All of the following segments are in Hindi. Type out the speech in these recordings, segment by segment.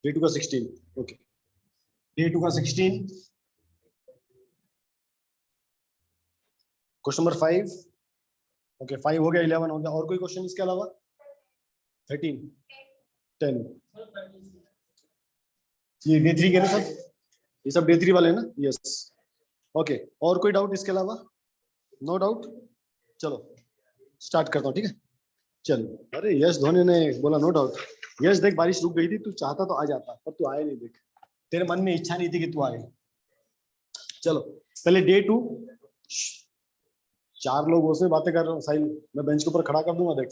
डे 2 का 16, ओके। डे 2 का 16, क्वेश्चन नंबर 5, ओके 5 हो गया, 11 हो गया। और कोई क्वेश्चन इसके अलावा? 13, 10, ये डे 3 के ना सब, ये सब डे 3 वाले हैं ना? Yes, okay. और कोई डाउट इसके अलावा? नो डाउट, चलो स्टार्ट करता हूँ, ठीक है? चलो, अरे यश धोनी ने बोला नो डाउट। यश देख, बारिश रुक गई थी, तू चाहता तो आ जाता, पर तू आया नहीं। देख, तेरे मन में इच्छा नहीं थी कि तू आए। चलो पहले डे 2, 4 लोग उसमें बातें कर रहे हो। साहिल, मैं बेंच के ऊपर खड़ा कर दूंगा। देख,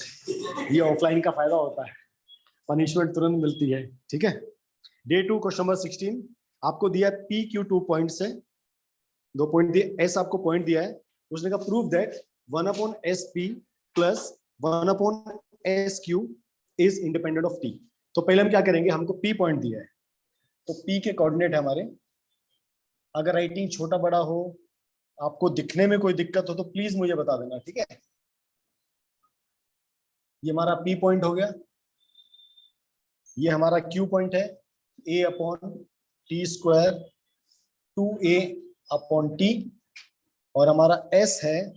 ये ऑफलाइन का फायदा होता है, पनिशमेंट तुरंत मिलती है, ठीक है? डे 2 क्वेश्चन नंबर 16, आपको दिया पी क्यू 2 पॉइंट से, 2 पॉइंट दिए, एस आपको पॉइंट दिया है। उसने कहा prove that 1/SP plus 1/SQ is independent of T. तो पहले हम क्या करेंगे, हमको पी पॉइंट दिया है, तो पी के कोऑर्डिनेट है हमारे। अगर राइटिंग छोटा बड़ा हो, आपको दिखने में कोई दिक्कत हो, तो प्लीज मुझे बता देना, ठीक है? ये हमारा पी पॉइंट हो गया, ये हमारा क्यू पॉइंट है, A/T², 2A/T, और हमारा एस है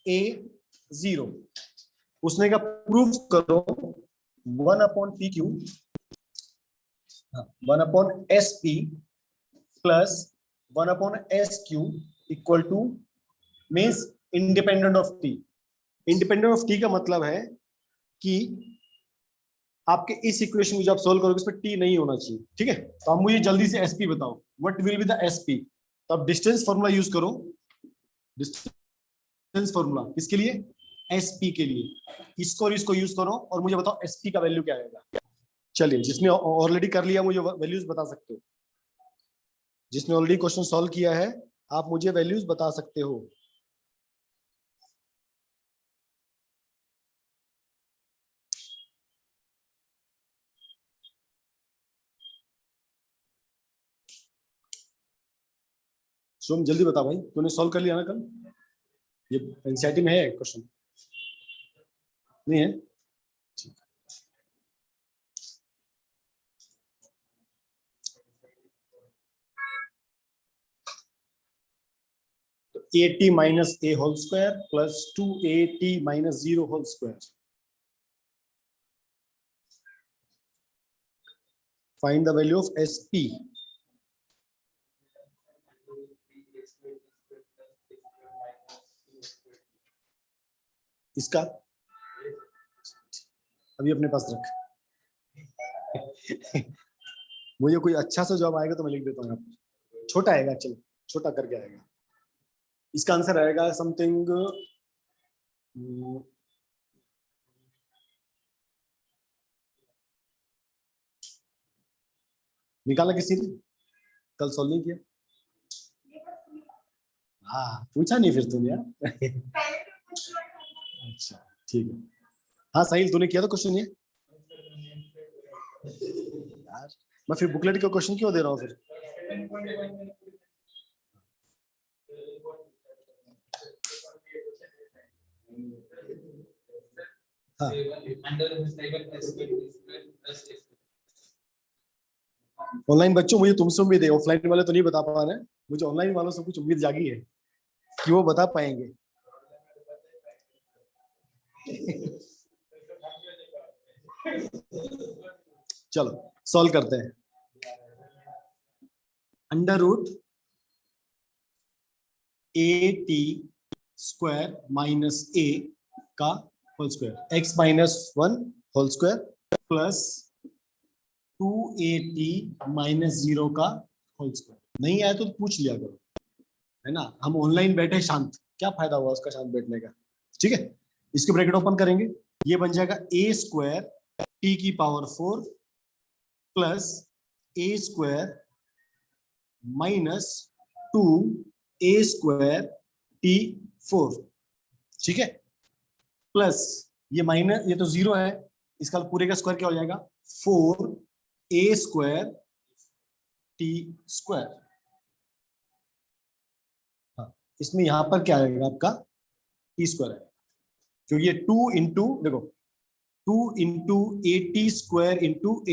A0। उसने कहा प्रूव करो 1/PQ 1/SP plus 1/SQ equal two means independent of T. Independent of T का मतलब है कि आपके इस इक्वेशन को जब आप सोल्व करोगे, इसमें टी नहीं होना चाहिए, ठीक है? तो आप मुझे जल्दी से एसपी बताओ, what will be the SP. तो आप डिस्टेंस फॉर्मूला यूज करो, डिस्टेंस फॉर्मूला किसके लिए? एसपी के लिए। इसको और इसको यूज करो और मुझे बताओ एसपी का वैल्यू क्या आएगा। चलिए, जिसने ऑलरेडी कर लिया मुझे वैल्यूज बता सकते हो। जिसने ऑलरेडी क्वेश्चन सॉल्व किया है, आप मुझे वैल्यूज बता सकते हो। सोम जल्दी बता भाई, तूने सॉल्व कर लिया ना कल? ये एनसीईआरटी में है क्वेश्चन, नहीं है? तो AT minus A whole square plus 2AT minus 0 whole square. Find the value of SP। इसका अभी अपने पास रख। मुझे कोई अच्छा सा जवाब आएगा तो मैं लिख देता हूँ। छोटा आएगा, चलो छोटा करके आएगा। इसका आंसर आएगा समथिंग, निकाला किसी ने? कल सॉल्व नहीं किया? हाँ, पूछा नहीं फिर तुमने यार। अच्छा ठीक है। हाँ साहिल, तूने किया था क्वेश्चन ये? यार मैं फिर बुकलेट का क्वेश्चन क्यों दे रहा हूँ फिर? हाँ, ऑनलाइन बच्चों मुझे तुमसे उम्मीद है, ऑफलाइन वाले तो नहीं बता पा रहे हैं। मुझे ऑनलाइन वालों से कुछ उम्मीद जागी है कि वो बता पाएंगे। चलो सॉल्व करते हैं। Under root AT² minus A का whole square, x minus 1 whole square plus 2AT minus 0 का होल स्क्वायर। नहीं आया तो पूछ लिया करो, है ना? हम ऑनलाइन बैठे शांत, क्या फायदा हुआ उसका शांत बैठने का? ठीक है, इसके ब्रैकेट ओपन करेंगे, ये बन जाएगा A² T⁴ plus A² minus 2A² T⁴, ठीक है? प्लस ये माइनस, ये तो 0 है, इसका पूरे का स्क्वायर क्या हो जाएगा? 4A² T²। हाँ, इसमें यहां पर क्या आएगा आपका? T² है, क्योंकि ये 2 इंटू, देखो 2 into AT² into A,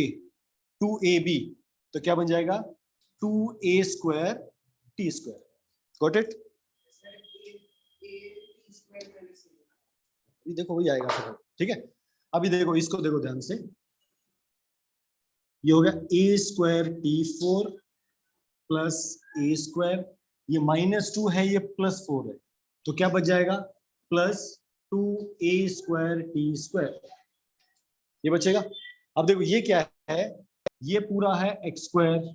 2ab, तो क्या बन जाएगा 2a square T square. Got it? देखो वही आएगा फिर, ठीक है। अभी देखो इसको देखो ध्यान से, ये हो गया a square t4 plus a square, ये -2 है, ये +4 है, तो क्या बच जाएगा +2a स्क्वायर टी स्क्वायर, ये बचेगा। अब देखो ये क्या है, ये पूरा है x स्क्वायर,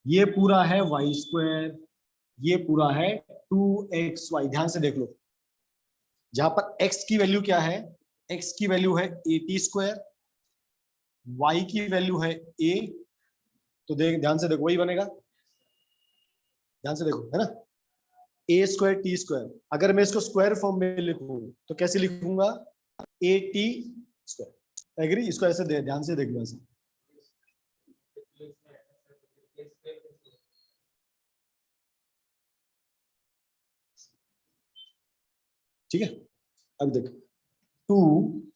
ये पूरा है y स्क्वायर, ये पूरा है 2xy। ध्यान से देख लो, जहां पर x की वैल्यू क्या है, x की वैल्यू है at स्क्वायर, y की वैल्यू है a, तो देख ध्यान से देखो वही बनेगा, ध्यान से देखो, है ना, a स्क्वायर टी स्क्वायर। अगर मैं इसको स्क्वायर फॉर्म में लिखूं तो कैसे लिखूंगा, ए टी स्क्वायर। एग्री? इसको ऐसे ध्यान से देख लो ऐसे, ठीक है। अब देख 2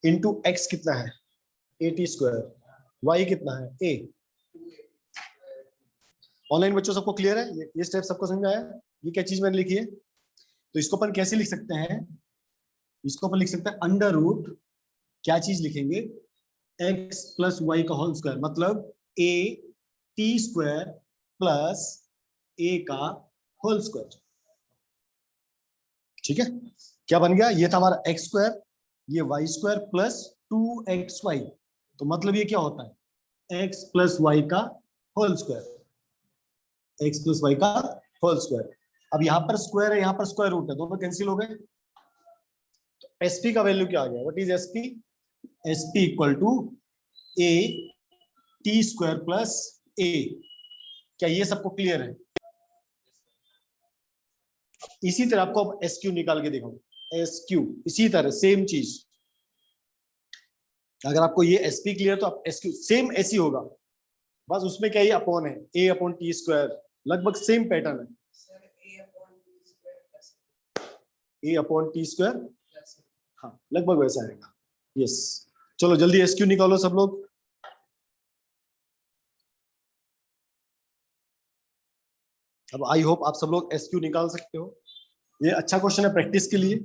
इंटू एक्स कितना है, ए टी स्क्वायर, वाई कितना है ए। ऑनलाइन बच्चों सबको क्लियर है, ये स्टेप सबको समझ में आया, ये क्या चीज मैंने लिखी है। तो इसको अपन कैसे लिख सकते हैं, इसको अपन लिख सकते हैं अंडर रूट, क्या चीज लिखेंगे, x प्लस वाई का होल स्क्वायर, मतलब a T square plus a का होल स्क्वायर, ठीक है। क्या बन गया, ये था हमारा एक्स स्क्वायर, ये वाई स्क्वायर प्लस 2xy, तो मतलब ये क्या होता है, x प्लस वाई का whole square, x plus Y का होल स्क्वायर। अब यहाँ पर स्क्वायर है, यहाँ पर स्क्वायर रूट है, दोनों कैंसिल हो गए, तो एसपी का वैल्यू क्या आ गया, what is SP, SP equal to A T square plus A. क्या ये सबको क्लियर है? इसी तरह आपको अब एस क्यू निकाल के दिखाऊं, एस क्यू इसी तरह सेम चीज, अगर आपको ये एसपी क्लियर तो आप एस क्यू सेम ऐसी होगा, बस उसमें क्या, ये अपॉन है ए अपॉन टी स्क्वायर, लगभग सेम पैटर्न है, ए अपॉन टी स्क्वायर, हाँ लगभग वैसा आएगा, यस। चलो जल्दी एस क्यू निकालो सब लोग। अब आई होप आप सब लोग एस क्यू निकाल सकते हो, ये अच्छा क्वेश्चन है प्रैक्टिस के लिए।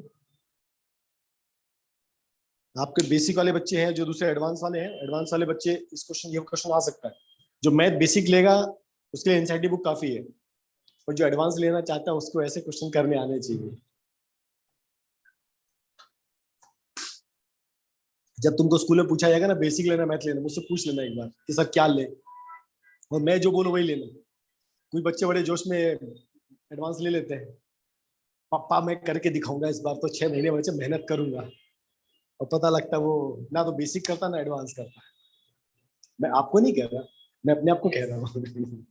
आपके बेसिक वाले बच्चे हैं, जो दूसरे एडवांस वाले हैं, एडवांस वाले बच्चे इस क्वेश्चन, ये क्वेश्चन आ सकता है। जो मैथ बेसिक लेगा उसके लिए एनसीईआरटी बुक काफी है, और जो एडवांस लेना चाहता है उसको ऐसे क्वेश्चन करने आने चाहिए। जब तुमको स्कूल में पूछा जाएगा ना बेसिक लेना मैथ लेना, मुझसे पूछ लेना एक बार कि सर क्या ले, और मैं जो बोलूं वही लेना। कोई बच्चे बड़े जोश में एडवांस ले लेते हैं, पापा मैं करके दिखाऊंगा इस बार तो 6 महीने बच्चे मेहनत करूंगा, और पता लगता है वो ना तो बेसिक करता ना एडवांस करता। मैं आपको नहीं कह रहा, मैं अपने आप को कह रहा हूँ।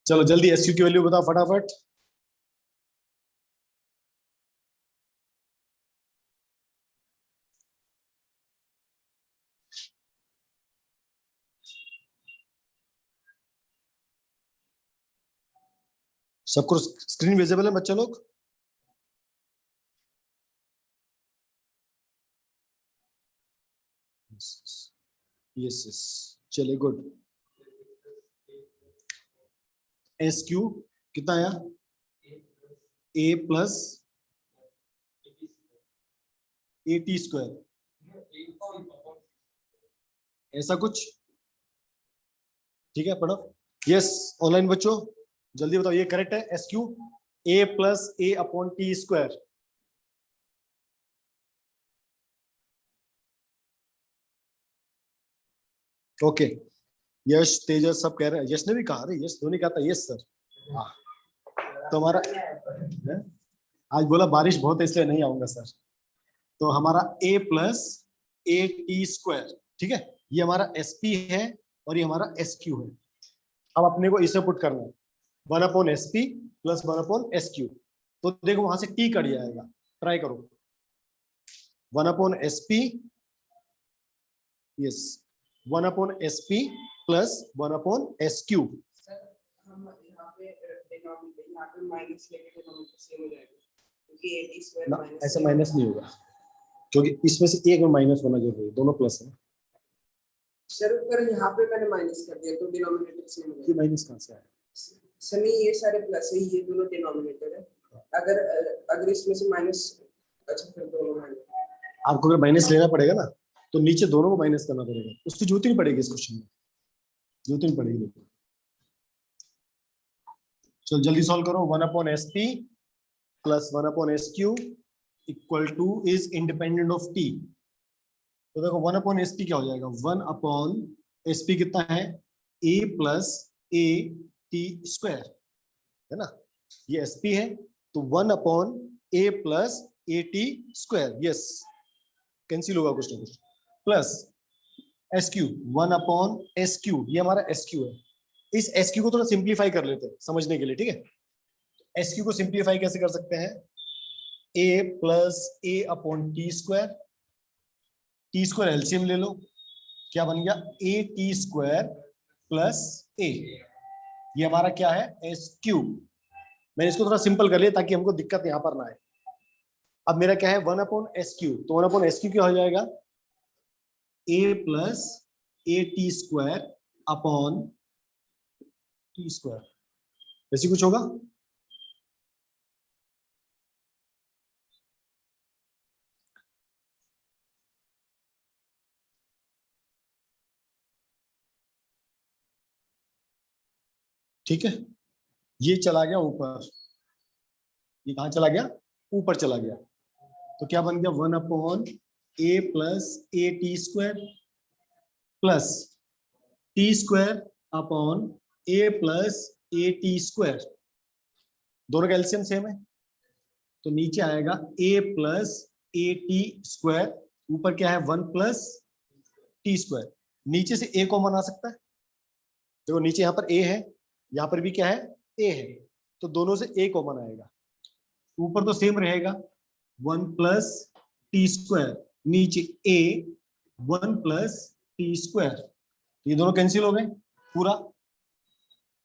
चलो जल्दी एसक्यू की वैल्यू बताओ फटाफट। सबको स्क्रीन विजिबल है बच्चे लोग? यस यस, चलिए गुड। एस क्यू कितना आया, ए प्लस ए टी स्क्वायर, ऐसा कुछ, ठीक है पढ़ो। यस ऑनलाइन बच्चों जल्दी बताओ, ये करेक्ट है, S Q A plus A upon T square. Okay, Yash Tejas सब कह रहे हैं, यश ने भी कहा, अरे यश धोनी कहता है यस सर। तो हमारा आज बोला बारिश बहुत है इसलिए नहीं आऊंगा सर, तो हमारा a plus A T square, ठीक है, ये हमारा एस पी है और ये हमारा एस क्यू है। अब अपने को इसे पुट करना है, 1 upon S P plus 1 upon S Q, तो देखो वहां से टी कट जाएगा, ट्राई करो 1 upon S P, yes 1 upon S P plus 1 upon S Q. ऐसे माइनस नहीं होगा, क्योंकि इसमें से एक में माइनस होना जरूरी है, दोनों प्लस है। सर ऊपर यहाँ पे मैंने माइनस कर दिया तो डिनोमिनेटर सेम हो ये गया। माइनस कहाँ से आया? सर नहीं ये सारे प्लस है, ये दोनों डिनोमिनेटर है। अगर अगर इसमें से माइनस, अच्छा फिर दोनों माइनस। आपको अगर माइनस लेना पड़ेगा ना तो नीचे दोनों को माइनस करना पड़ेगा, उसकी जरूरत ही नहीं पड़ेगी इस क्वेश्चन में, जरूरत ही नहीं पड़ेगी। देखो चलो जल्दी सॉल्व करो। 1/SP plus 1/SQ equal two is independent of T. तो देखो 1/SP क्या हो जाएगा? 1/SP कितना है? a plus A T square है ना, ये SP है तो 1/a प्लस ए टी स्क्वायर, यस कैंसिल होगा कुछ ना कुछ, प्लस SQ 1/SQ, ये हमारा SQ है। इस SQ को थोड़ा सिंप्लीफाई कर लेते हैं समझने के लिए, ठीक है? SQ को सिंप्लीफाई कैसे कर सकते हैं? a plus A upon T square, T square LCM ले लो, क्या बन गया? ए टी स्क्वायर प्लस ए, ये हमारा क्या है? SQ। मैंने इसको थोड़ा सिंपल कर लिया ताकि हमको दिक्कत यहां पर ना आए। अब मेरा क्या है? 1/SQ, तो 1/SQ क्या हो जाएगा? a plus A T square upon T square, ऐसी कुछ होगा? ठीक है, ये चला गया ऊपर, ये कहां चला गया? ऊपर चला गया। तो क्या बन गया? 1/a प्लस ए T square plus T square upon ए प्लस ए टी स्क्वायर, दोनों का एलसीएम सेम है तो नीचे आएगा a plus A T square, ऊपर क्या है? 1 प्लस टी स्क्वायर, नीचे से a कॉमन आ सकता है। देखो नीचे यहाँ पर a है, यहाँ पर भी क्या है? a है, तो दोनों से a कॉमन आएगा, ऊपर तो सेम रहेगा 1 प्लस टी स्क्वायर, नीचे a 1 प्लस टी स्क्वायर, ये दोनों कैंसिल हो गए, पूरा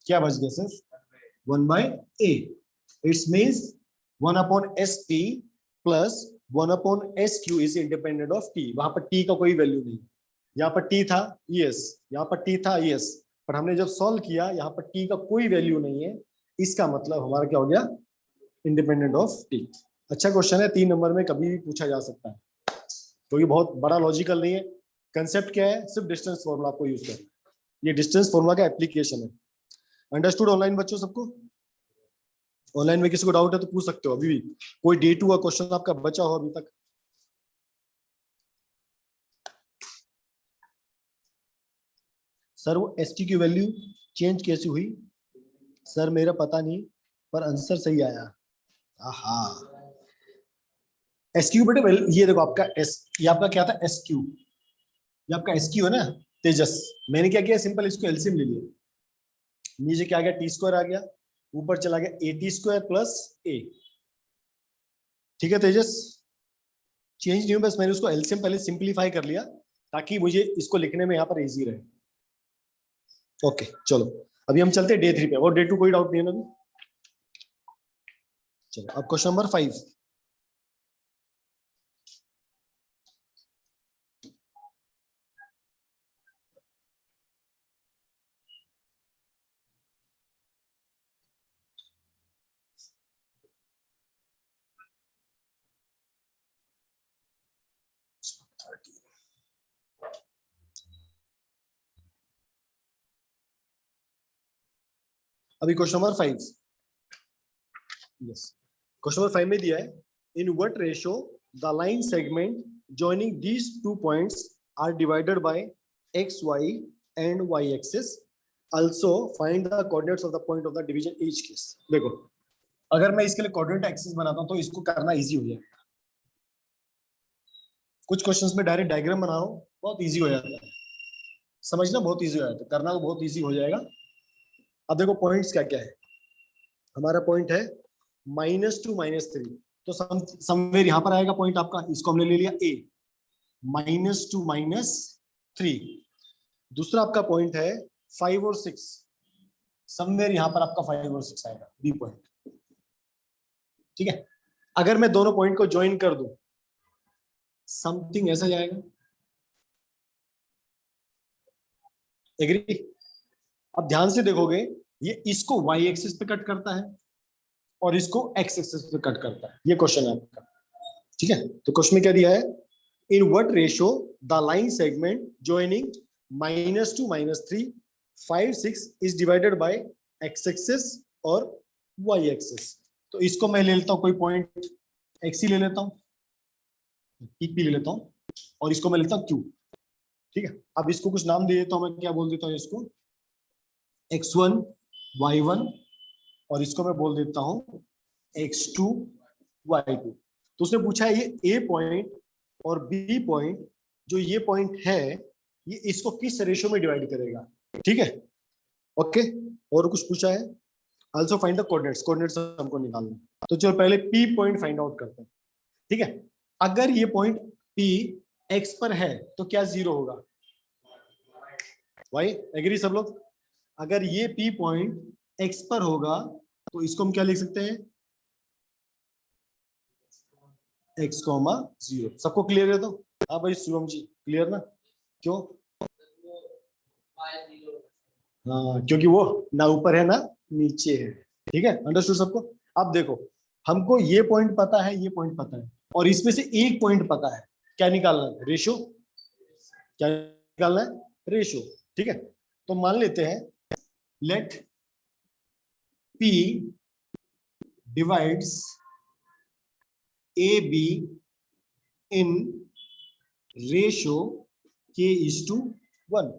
क्या बच गया? सिर्फ 1/a। It's means 1/SP plus 1/SQ is independent of t। वहां पर t का कोई वैल्यू नहीं, यहाँ पर t था यस, यहाँ पर t था यस, पर हमने जब सॉल्व किया यहाँ पर t का कोई वैल्यू नहीं है, इसका मतलब हमारा क्या हो गया? Independent of t। अच्छा क्वेश्चन है, 3 नंबर में कभी भी पूछा जा सकता है, तो ये बहुत बड़ा लॉजिकल नहीं है। कंसेप्ट क्या है? सिर्फ डिस्टेंस फॉर्मूला आपको यूज करना, ये डिस्टेंस फॉर्मूला का एप्लीकेशन है। अंडरस्टूड ऑनलाइन बच्चों सबको? ऑनलाइन में किसी को डाउट है तो पूछ सकते हो, अभी भी कोई डे 2 का क्वेश्चन आपका बचा हो अभी तक? सर वो एसटी की वैल्यू चेंज कैसी हुई? सर मेरा पता नहीं, पर आंसर सही आया। आहा, एसक्यू बेटे ये देखो आपका एस, ये आपका क्या था? एसक्यू, ये आपका एसक्यू है ना तेजस। मैंने क्या किया? सिंपल इसको एलसीएम ले लिया, नीचे क्या आ गया? टी स्क्वायर आ गया, ऊपर चला गया ए टी स्क्वायर प्लस ए। ठीक है तेजस, चेंज नहीं हुआ, बस मैंने उसको एलसीएम पहले सिंपलीफाई कर लिया ताकि मुझे इसको लिखने में यहाँ पर इजी रहे। ओके चलो अभी हम चलते हैं डे 3 पे, और डे 2 कोई डाउट नहीं है ना? चलो अब क्वेश्चन नंबर 5। अभी question number 5, yes question number 5 में दिया है, in what ratio the line segment joining these 2 points are divided by X Y and Y axis, also find the coordinates of the point of the division each case. देखो अगर मैं इसके लिए कोऑर्डिनेट एक्सिस बनाता हूं तो इसको करना इजी हो जाएगा। कुछ क्वेश्चंस में डायरेक्ट डायग्राम बना रहा हूं, बहुत इजी हो जाता है, समझना बहुत इजी हो जाता है, करना तो बहुत इजी हो जाएगा। अब देखो पॉइंट्स क्या क्या है, हमारा पॉइंट है -2 -3, तो समवेयर यहां पर आएगा पॉइंट आपका, इसको हमने ले लिया ए, -2 -3। दूसरा आपका पॉइंट है 5 और 6, समवेयर यहां पर आपका 5 और 6 आएगा, बी पॉइंट। ठीक है, अगर मैं दोनों पॉइंट को ज्वाइन कर दूं समथिंग ऐसा जाएगा, एग्री? अब ध्यान से देखोगे, ये इसको वाई एक्सिस पे कट करता है और इसको एक्स एक्सिस पे कट करता है। ये क्वेश्चन है आपका, ठीक है? तो क्वेश्चन में क्या दिया है, in what ratio the line segment joining -2 -3 5 6 is divided by x axis और वाई एक्सिस। तो इसको मैं ले लेता हूं, कोई पॉइंट एक्स ही ले लेता हूं, पी ले लेता हूं, और इसको मैं लेता हूं क्यू, ठीक है? अब इसको कुछ नाम दे देता हूं, मैं क्या बोल देता हूं इसको, x1 y1, और इसको मैं बोल देता हूं x2 y2। तो उसने पूछा है ये ए पॉइंट और बी पॉइंट, जो ये पॉइंट है, ये इसको किस रेशियो में डिवाइड करेगा, ठीक है? ओके, और कुछ पूछा है, also find the coordinates, coordinates हमको निकालना है। तो चलो पहले पी पॉइंट फाइंड आउट करते हैं, ठीक है? अगर ये पॉइंट पी एक्स पर है तो क्या जीरो होगा? भाई एग्री सब लोग? अगर ये पी पॉइंट एक्स पर होगा तो इसको हम क्या लिख सकते हैं, एक्स कॉमा जीरो। सबको क्लियर है? तो हाँ भाई शिवम जी क्लियर ना? क्यों? हाँ, क्योंकि वो ना ऊपर है ना नीचे है, ठीक है? अंडरस्टूड सबको? अब देखो, हमको ये पॉइंट पता है, ये पॉइंट पता है, और इसमें से एक पॉइंट पता है, क्या निकालना है? रेशियो। क्या निकालना है? रेशियो, ठीक है? तो मान लेते हैं, let P divides A B in ratio K:1।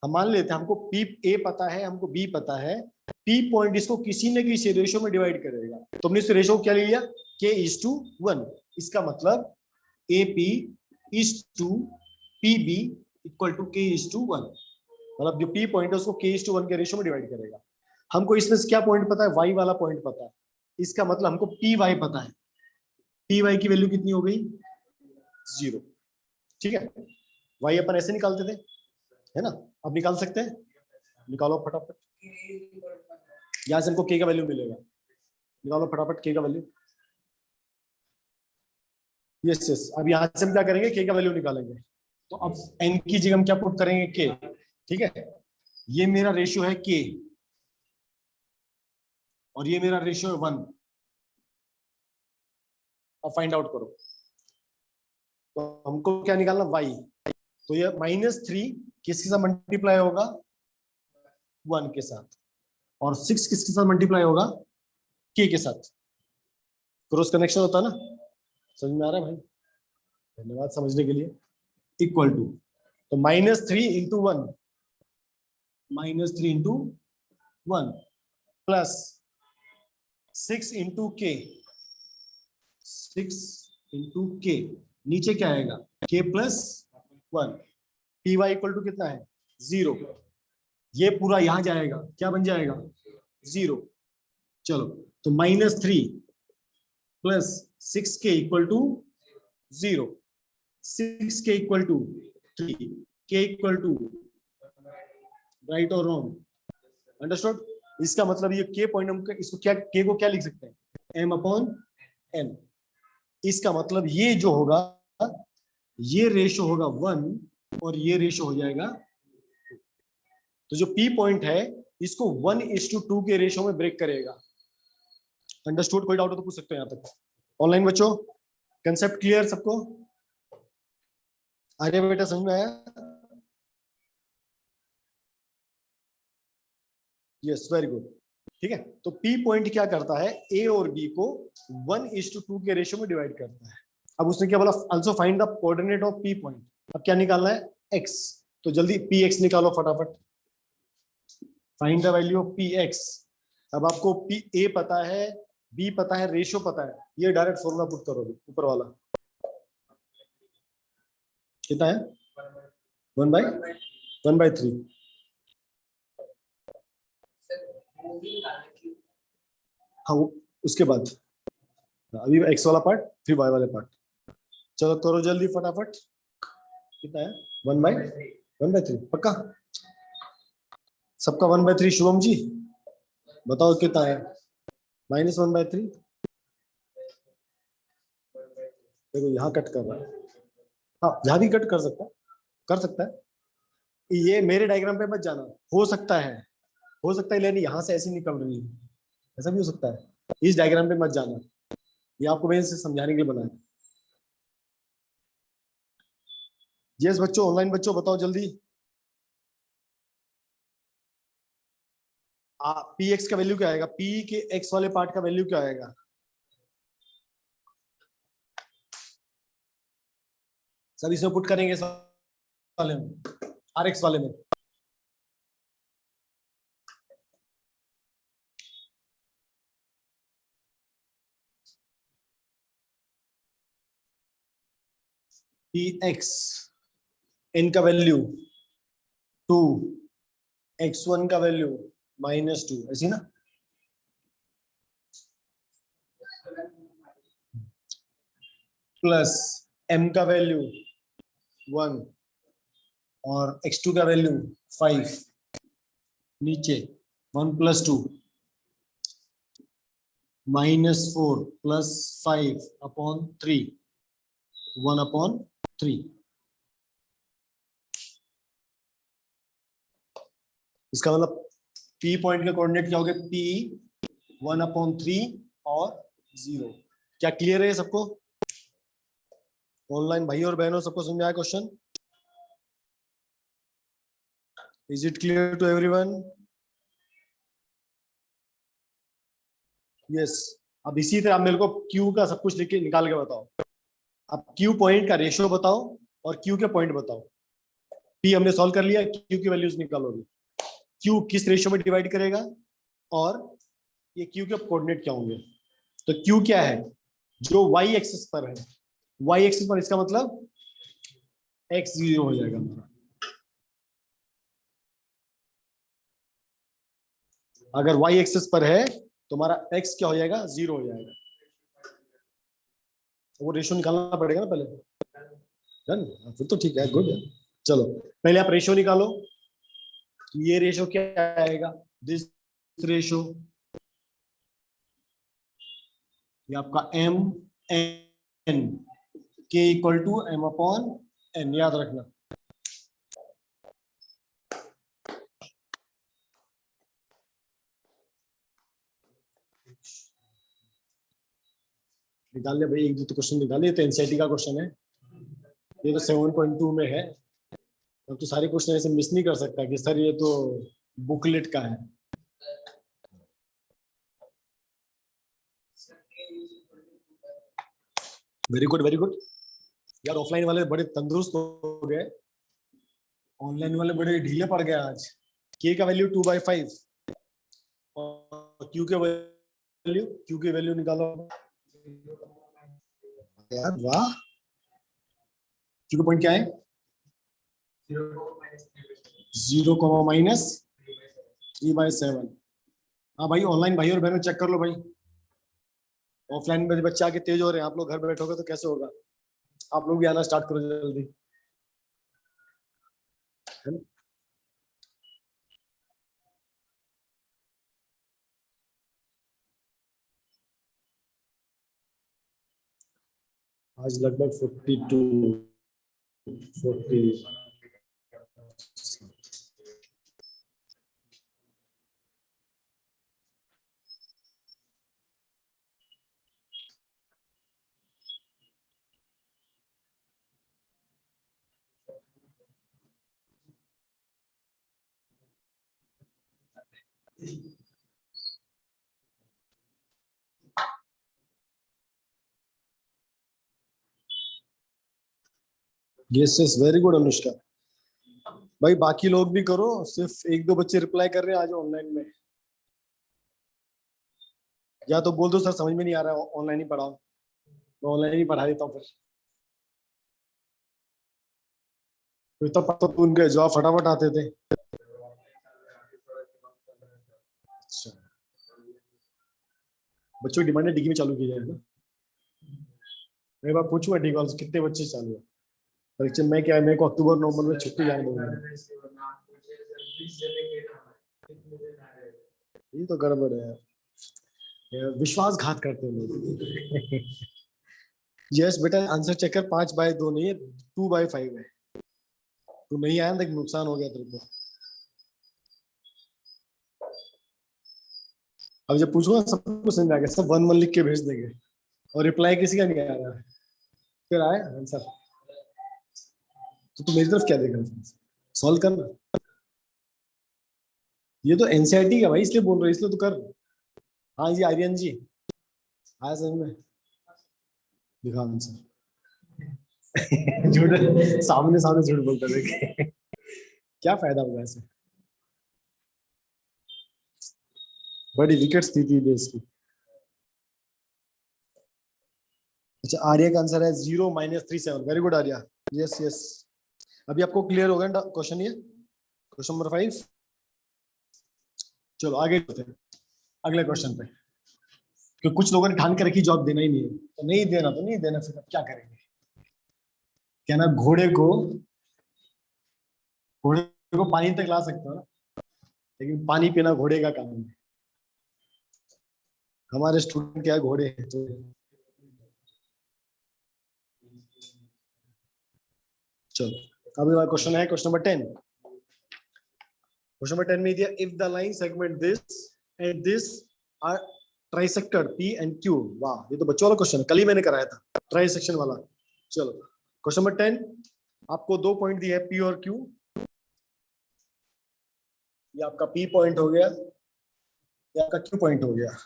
हम मान लेते हैं हमको पी ए पता है, हमको बी पता है, पी पॉइंट इसको किसी न किसी रेशियो में डिवाइड करेगा। तो हमने इस रेशियो को क्या ले लिया, K:1। इसका मतलब A P is to P B equal to K:1, मतलब जो पी पॉइंट है उसको K:1 के रेशियो में डिवाइड करेगा। हमको इसमें से क्या पॉइंट पता है, वाई वाला पॉइंट पता है। इसका मतलब हमको पी वाई पता है, पी वाई की वैल्यू कितनी हो गई, 0, ठीक है? वाई अपन ऐसे निकालते थे, है ना? अब निकाल सकते हैं, निकालो फटाफट। यहां से हमको के का वैल्यू मिलेगा, निकालो फटाफट के का वैल्यू। यस यस, अब यहां से हम क्या करेंगे, के का वैल्यू निकालेंगे। तो अब एन की जगह हम क्या पुट करेंगे, के, ठीक है? ये मेरा रेशियो है के, और ये मेरा रेशियो है 1। अब फाइंड आउट करो, तो हमको क्या निकालना, वाई। तो ये -3 किसके साथ मल्टीप्लाई होगा, 1 के साथ, और 6 किसके साथ मल्टीप्लाई होगा, के साथ। क्रॉस कनेक्शन होता है ना? समझ में आ रहा है भाई? धन्यवाद समझने के लिए। इक्वल टू, तो -3 इंटू 1, -3 इंटू 1 प्लस 6 इंटू के, 6 इंटू के, नीचे क्या आएगा, K plus 1। P Y equal to कितना है, 0। ये पूरा यहां जाएगा, क्या बन जाएगा, 0। चलो, तो -3 plus 6k equal to 0, 6k equal to 3, k equal to, right और रॉन्ग? अंडरस्टूड? इसका मतलब ये k पॉइंट, हम इसको क्या, k को क्या लिख सकते हैं, m/n। इसका मतलब ये जो होगा, ये रेशो होगा 1 और ये रेशो हो जाएगा 2। तो जो p पॉइंट है इसको 1:2 के रेशो में ब्रेक करेगा। अंडरस्टूड? कोई डाउट हो तो पूछ सकते हैं यहाँ तक। ऑनलाइन बच्चों, कंसेप्ट क्लियर सबको? आगे बेटा समझ में आया? यस, वेरी गुड, ठीक है? तो P पॉइंट क्या करता है, A और B को 1:2 के रेशियो में डिवाइड करता है। अब उसने क्या बोला, also find the coordinate of P point. अब क्या निकालना है, x। तो जल्दी Px निकालो फटाफट, find the value of Px। अब आपको A पता है, B पता है, रेशियो पता है, ये डायरेक्ट फॉर्मूला पुट करोगे, ऊपर वाला कितना है, 1/3। हाँ, उसके बाद अभी x वाला पार्ट, फिर y वाले पार्ट। चलो करो जल्दी फटाफट, कितना है, 1/3 पक्का? सबका 1/3। शुभम जी बताओ कितना है, -1/3। देखो यहाँ कट कर रहा है, हाँ यहाँ भी कट कर सकता है, कर सकता है। ये मेरे डायग्राम पे मत जाना, हो सकता है लेकिन यहाँ से ऐसी निकल रही है, ऐसा भी हो सकता है। इस डायग्राम पे मत जाना, ये आपको मैंने इसे समझाने के लिए बनाया। यस बच्चों, ऑनलाइन बच्चों बताओ जल्दी। पी एक्स का वैल्यू क्या आएगा, पी के एक्स वाले पार्ट का वैल्यू क्या आएगा? सब इसमें पुट करेंगे, इस वाले में, आर एक्स वाले में। पी एक्स एन का वैल्यू 2, x1 का वैल्यू -2, ऐसी ना। प्लस m का वैल्यू 1 और x2 का वैल्यू 5, नीचे 1 + 2 -4 + 5/3, 1/3। इसका मतलब P पॉइंट के कोऑर्डिनेट क्या हो गए, P 1/3 और 0। क्या क्लियर है सबको? ऑनलाइन भाई और बहनों सबको समझ में आया question? Is it clear to everyone? Yes. अब इसी तरह आप मेरे को Q का सब कुछ लिख के निकाल के बताओ। अब Q पॉइंट का रेशियो बताओ और Q के पॉइंट बताओ। P हमने सॉल्व कर लिया, Q की वैल्यूज निकालोगे। Q किस रेशियो में डिवाइड करेगा और ये Q के कोऑर्डिनेट क्या होंगे? तो Q क्या है, जो y एक्सिस पर है, y एक्सिस पर, इसका मतलब x 0 हो जाएगा हमारा। अगर y एक्सिस पर है तो हमारा x क्या हो जाएगा, 0 हो जाएगा। वो रेशियो निकालना पड़ेगा ना पहले। डन, फिर तो ठीक है, गुड। चलो पहले आप रेशियो निकालो। ये रेशियो क्या आएगा, दिस रेशियो, ये आपका m n, k = m/n, याद रखना। निकाल ले भाई, एक दो तो क्वेश्चन निकाल ले, तो एनसीईआरटी का क्वेश्चन है, ये तो 7.2 में है। अब तो सारे क्वेश्चन ऐसे मिस नहीं कर सकता कि सर ये तो बुकलेट का है। Very good very good. यार ऑफलाइन वाले बड़े तंदुरुस्त हो गए, ऑनलाइन वाले बड़े ढीले पड़ गए आज। के का वैल्यू 2/5 और क्यू के वैल्यू निकालो। यार वाह, क्यू का पॉइंट क्या है, 0, -3/7। हाँ भाई, ऑनलाइन भाई और बहनों चेक कर लो भाई। ऑफलाइन में बच्चे आके तेज हो रहे हैं, आप लोग घर बैठोगे तो कैसे होगा? आप लोग भी आना स्टार्ट करो जल्दी, है ना? आज लगभग 42 40। Yes yes, very good Anushka. भाई बाकी लोग भी करो, सिर्फ एक दो बच्चे रिप्लाई कर रहे हैं आज ऑनलाइन में। या तो बोल दो सर समझ में नहीं आ रहा है, ऑनलाइन ही पढ़ाओ, मैं ऑनलाइन ही पढ़ा देता हूँ फिर तो पता तो उनके जवाब फटाफट आते थे। अच्छा, बच्चों की डिमांड डिग्री में चालू की जाए ना। मैं बार पूछूंगा डिग्री वाले से, कितने बच्चे चालू है परीक्षा में? क्या है, मेरे को अक्टूबर नवंबर में छुट्टी जाने दूंगा। ये तो गड़बड़ है यार, विश्वासघात करते हैं लोग। यस बेटा, आंसर चेक कर, 5/2 नहीं है, 2/5 है। तू नहीं आया ना, नुकसान हो गया तेरे को। अब जब पूछूंगा सबको समझ आ गया, सब 1-1 लिख के भेज देंगे और रिप्लाई किसी का नहीं आ रहा है। फिर आए आंसर तो तू मेरी तरफ क्या देख रहा है, सॉल्व करना। ये तो एनसीईआरटी का भाई, इसलिए बोल रहे, इसलिए तो कर। हाँ जी आर्यन जी, आया समझ में, दिखा आंसर। झूठ, सामने सामने झूठ बोलता देखे, क्या फायदा होगा ऐसे। बड़ी विकेट्स थी देश की। अच्छा आर्या का आंसर है 0-37। Very good Arya, yes yes. अभी आपको क्लियर हो गया क्वेश्चन, ये क्वेश्चन नंबर 5। चलो आगे बढ़ते हैं अगले क्वेश्चन पे, क्योंकि कुछ लोगों ने ठान के रखी जॉब देना ही नहीं है, तो नहीं देना तो नहीं देना, फिर अब क्या करेंगे। क्या ना, घोड़े को पानी तक ला सकते हो ना, लेकिन पानी पीना घोड़े का काम है। हमारे स्टूडेंट क्या घोड़े हैं तो। चलो अभी वाला क्वेश्चन है क्वेश्चन नंबर 10। क्वेश्चन नंबर 10 में दिया, if the line segment this and this are trisected P and Q. वाह, ये तो बच्चों वाला क्वेश्चन है, कल ही मैंने कराया था ट्राइसेक्शन वाला। चलो क्वेश्चन नंबर 10, आपको 2 पॉइंट दिए हैं, पी और क्यू। ये आपका पी पॉइंट हो गया, ये आपका क्यू पॉइंट हो गया।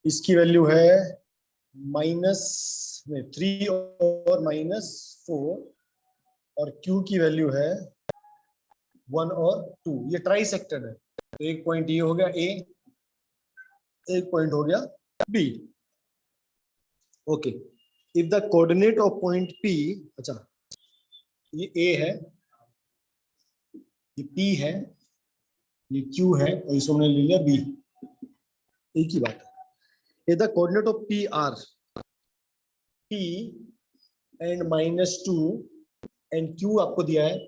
इसकी वैल्यू है -3 और -4, और Q की वैल्यू है 1 और 2। ये ट्राइसेक्टेड है, तो एक पॉइंट ये हो गया A, एक पॉइंट हो गया B। Okay, if the coordinate of point P, अच्छा ये A है, ये P है, ये Q है, और इसको हमने ले लिया B। एक ही बात है। If the coordinate of P are P and -2 and Q आपको दिया है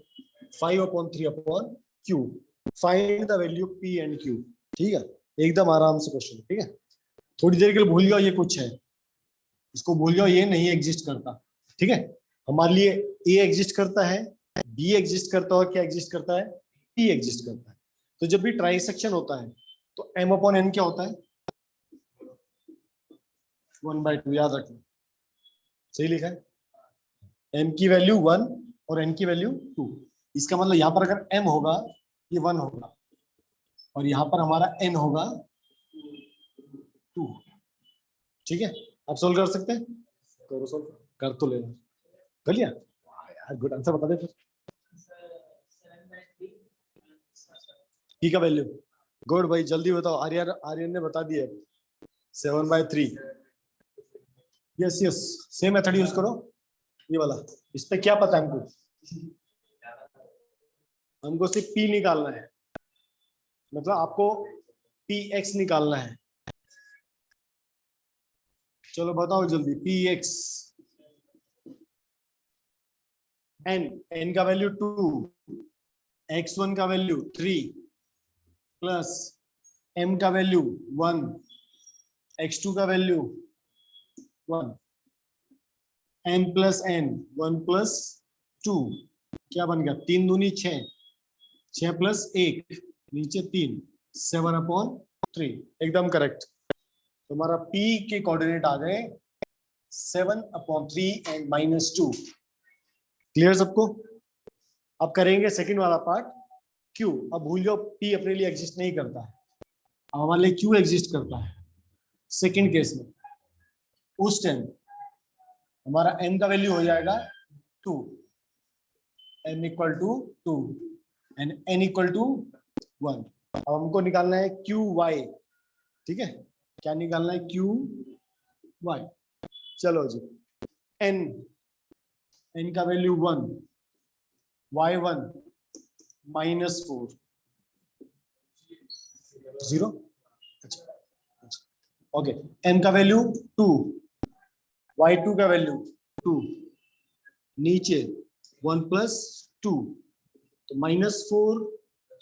5/3/Q, find the value P and Q। ठीक है, एकदम आराम से क्वेश्चन, ठीक है। थोड़ी देर के लिए भूल जाओ ये कुछ है, इसको भूल जाओ, ये नहीं एग्जिस्ट करता। ठीक है, हमारे लिए A एग्जिस्ट करता है, B एग्जिस्ट करता है, क्या एग्जिस्ट करता है, P एग्जिस्ट करता है। तो जब भी ट्राइसेक्शन होता है तो M/N क्या होता है, 1/2। याद रखना, सही लिखा है, M की वैल्यू 1 और N की वैल्यू 2। इसका मतलब यहाँ पर अगर M होगा ये 1 होगा, और यहाँ पर हमारा N होगा 2। ठीक है, आप सोल्व कर सकते हैं, करो सोल्व, कर तो लेना। कर लिया यार, गुड आंसर बता दे फिर। P का वैल्यू, गुड भाई, जल्दी बताओ। आर्यन ने बता दिया 7/3। Yes yes, same method use करो, ये वाला। इस पे क्या पता है हमको, हमको सिर्फ P निकालना है, मतलब आपको PX निकालना है। चलो बताओ जल्दी, PX, N का वैल्यू 2, X1 का वैल्यू 3, प्लस M का वैल्यू 1, X2 का वैल्यू 1, M प्लस N 1 + 2, क्या बन गया, 3 दूनी 6, 6 + 1 नीचे 3, 7/3। एकदम करेक्ट। तुम्हारा P के कोऑर्डिनेट आ गए 7/3 एंड -2। क्लियर सबको। अब करेंगे सेकंड वाला पार्ट, Q। अब भूल जाओ P अपने लिए एग्जिस्ट नहीं करता है, अब हमारे लिए Q एग्जिस्ट करता है। सेकंड केस में उस टाइम हमारा N का वैल्यू हो जाएगा 2, M = 2 एंड N = 1। अब हमको निकालना है QY। ठीक है, क्या निकालना है, QY। चलो जी, N का वैल्यू 1, Y1 -4, 0। ओके, M का वैल्यू 2, Y2 का वैल्यू 2, नीचे 1 + 2, तो -4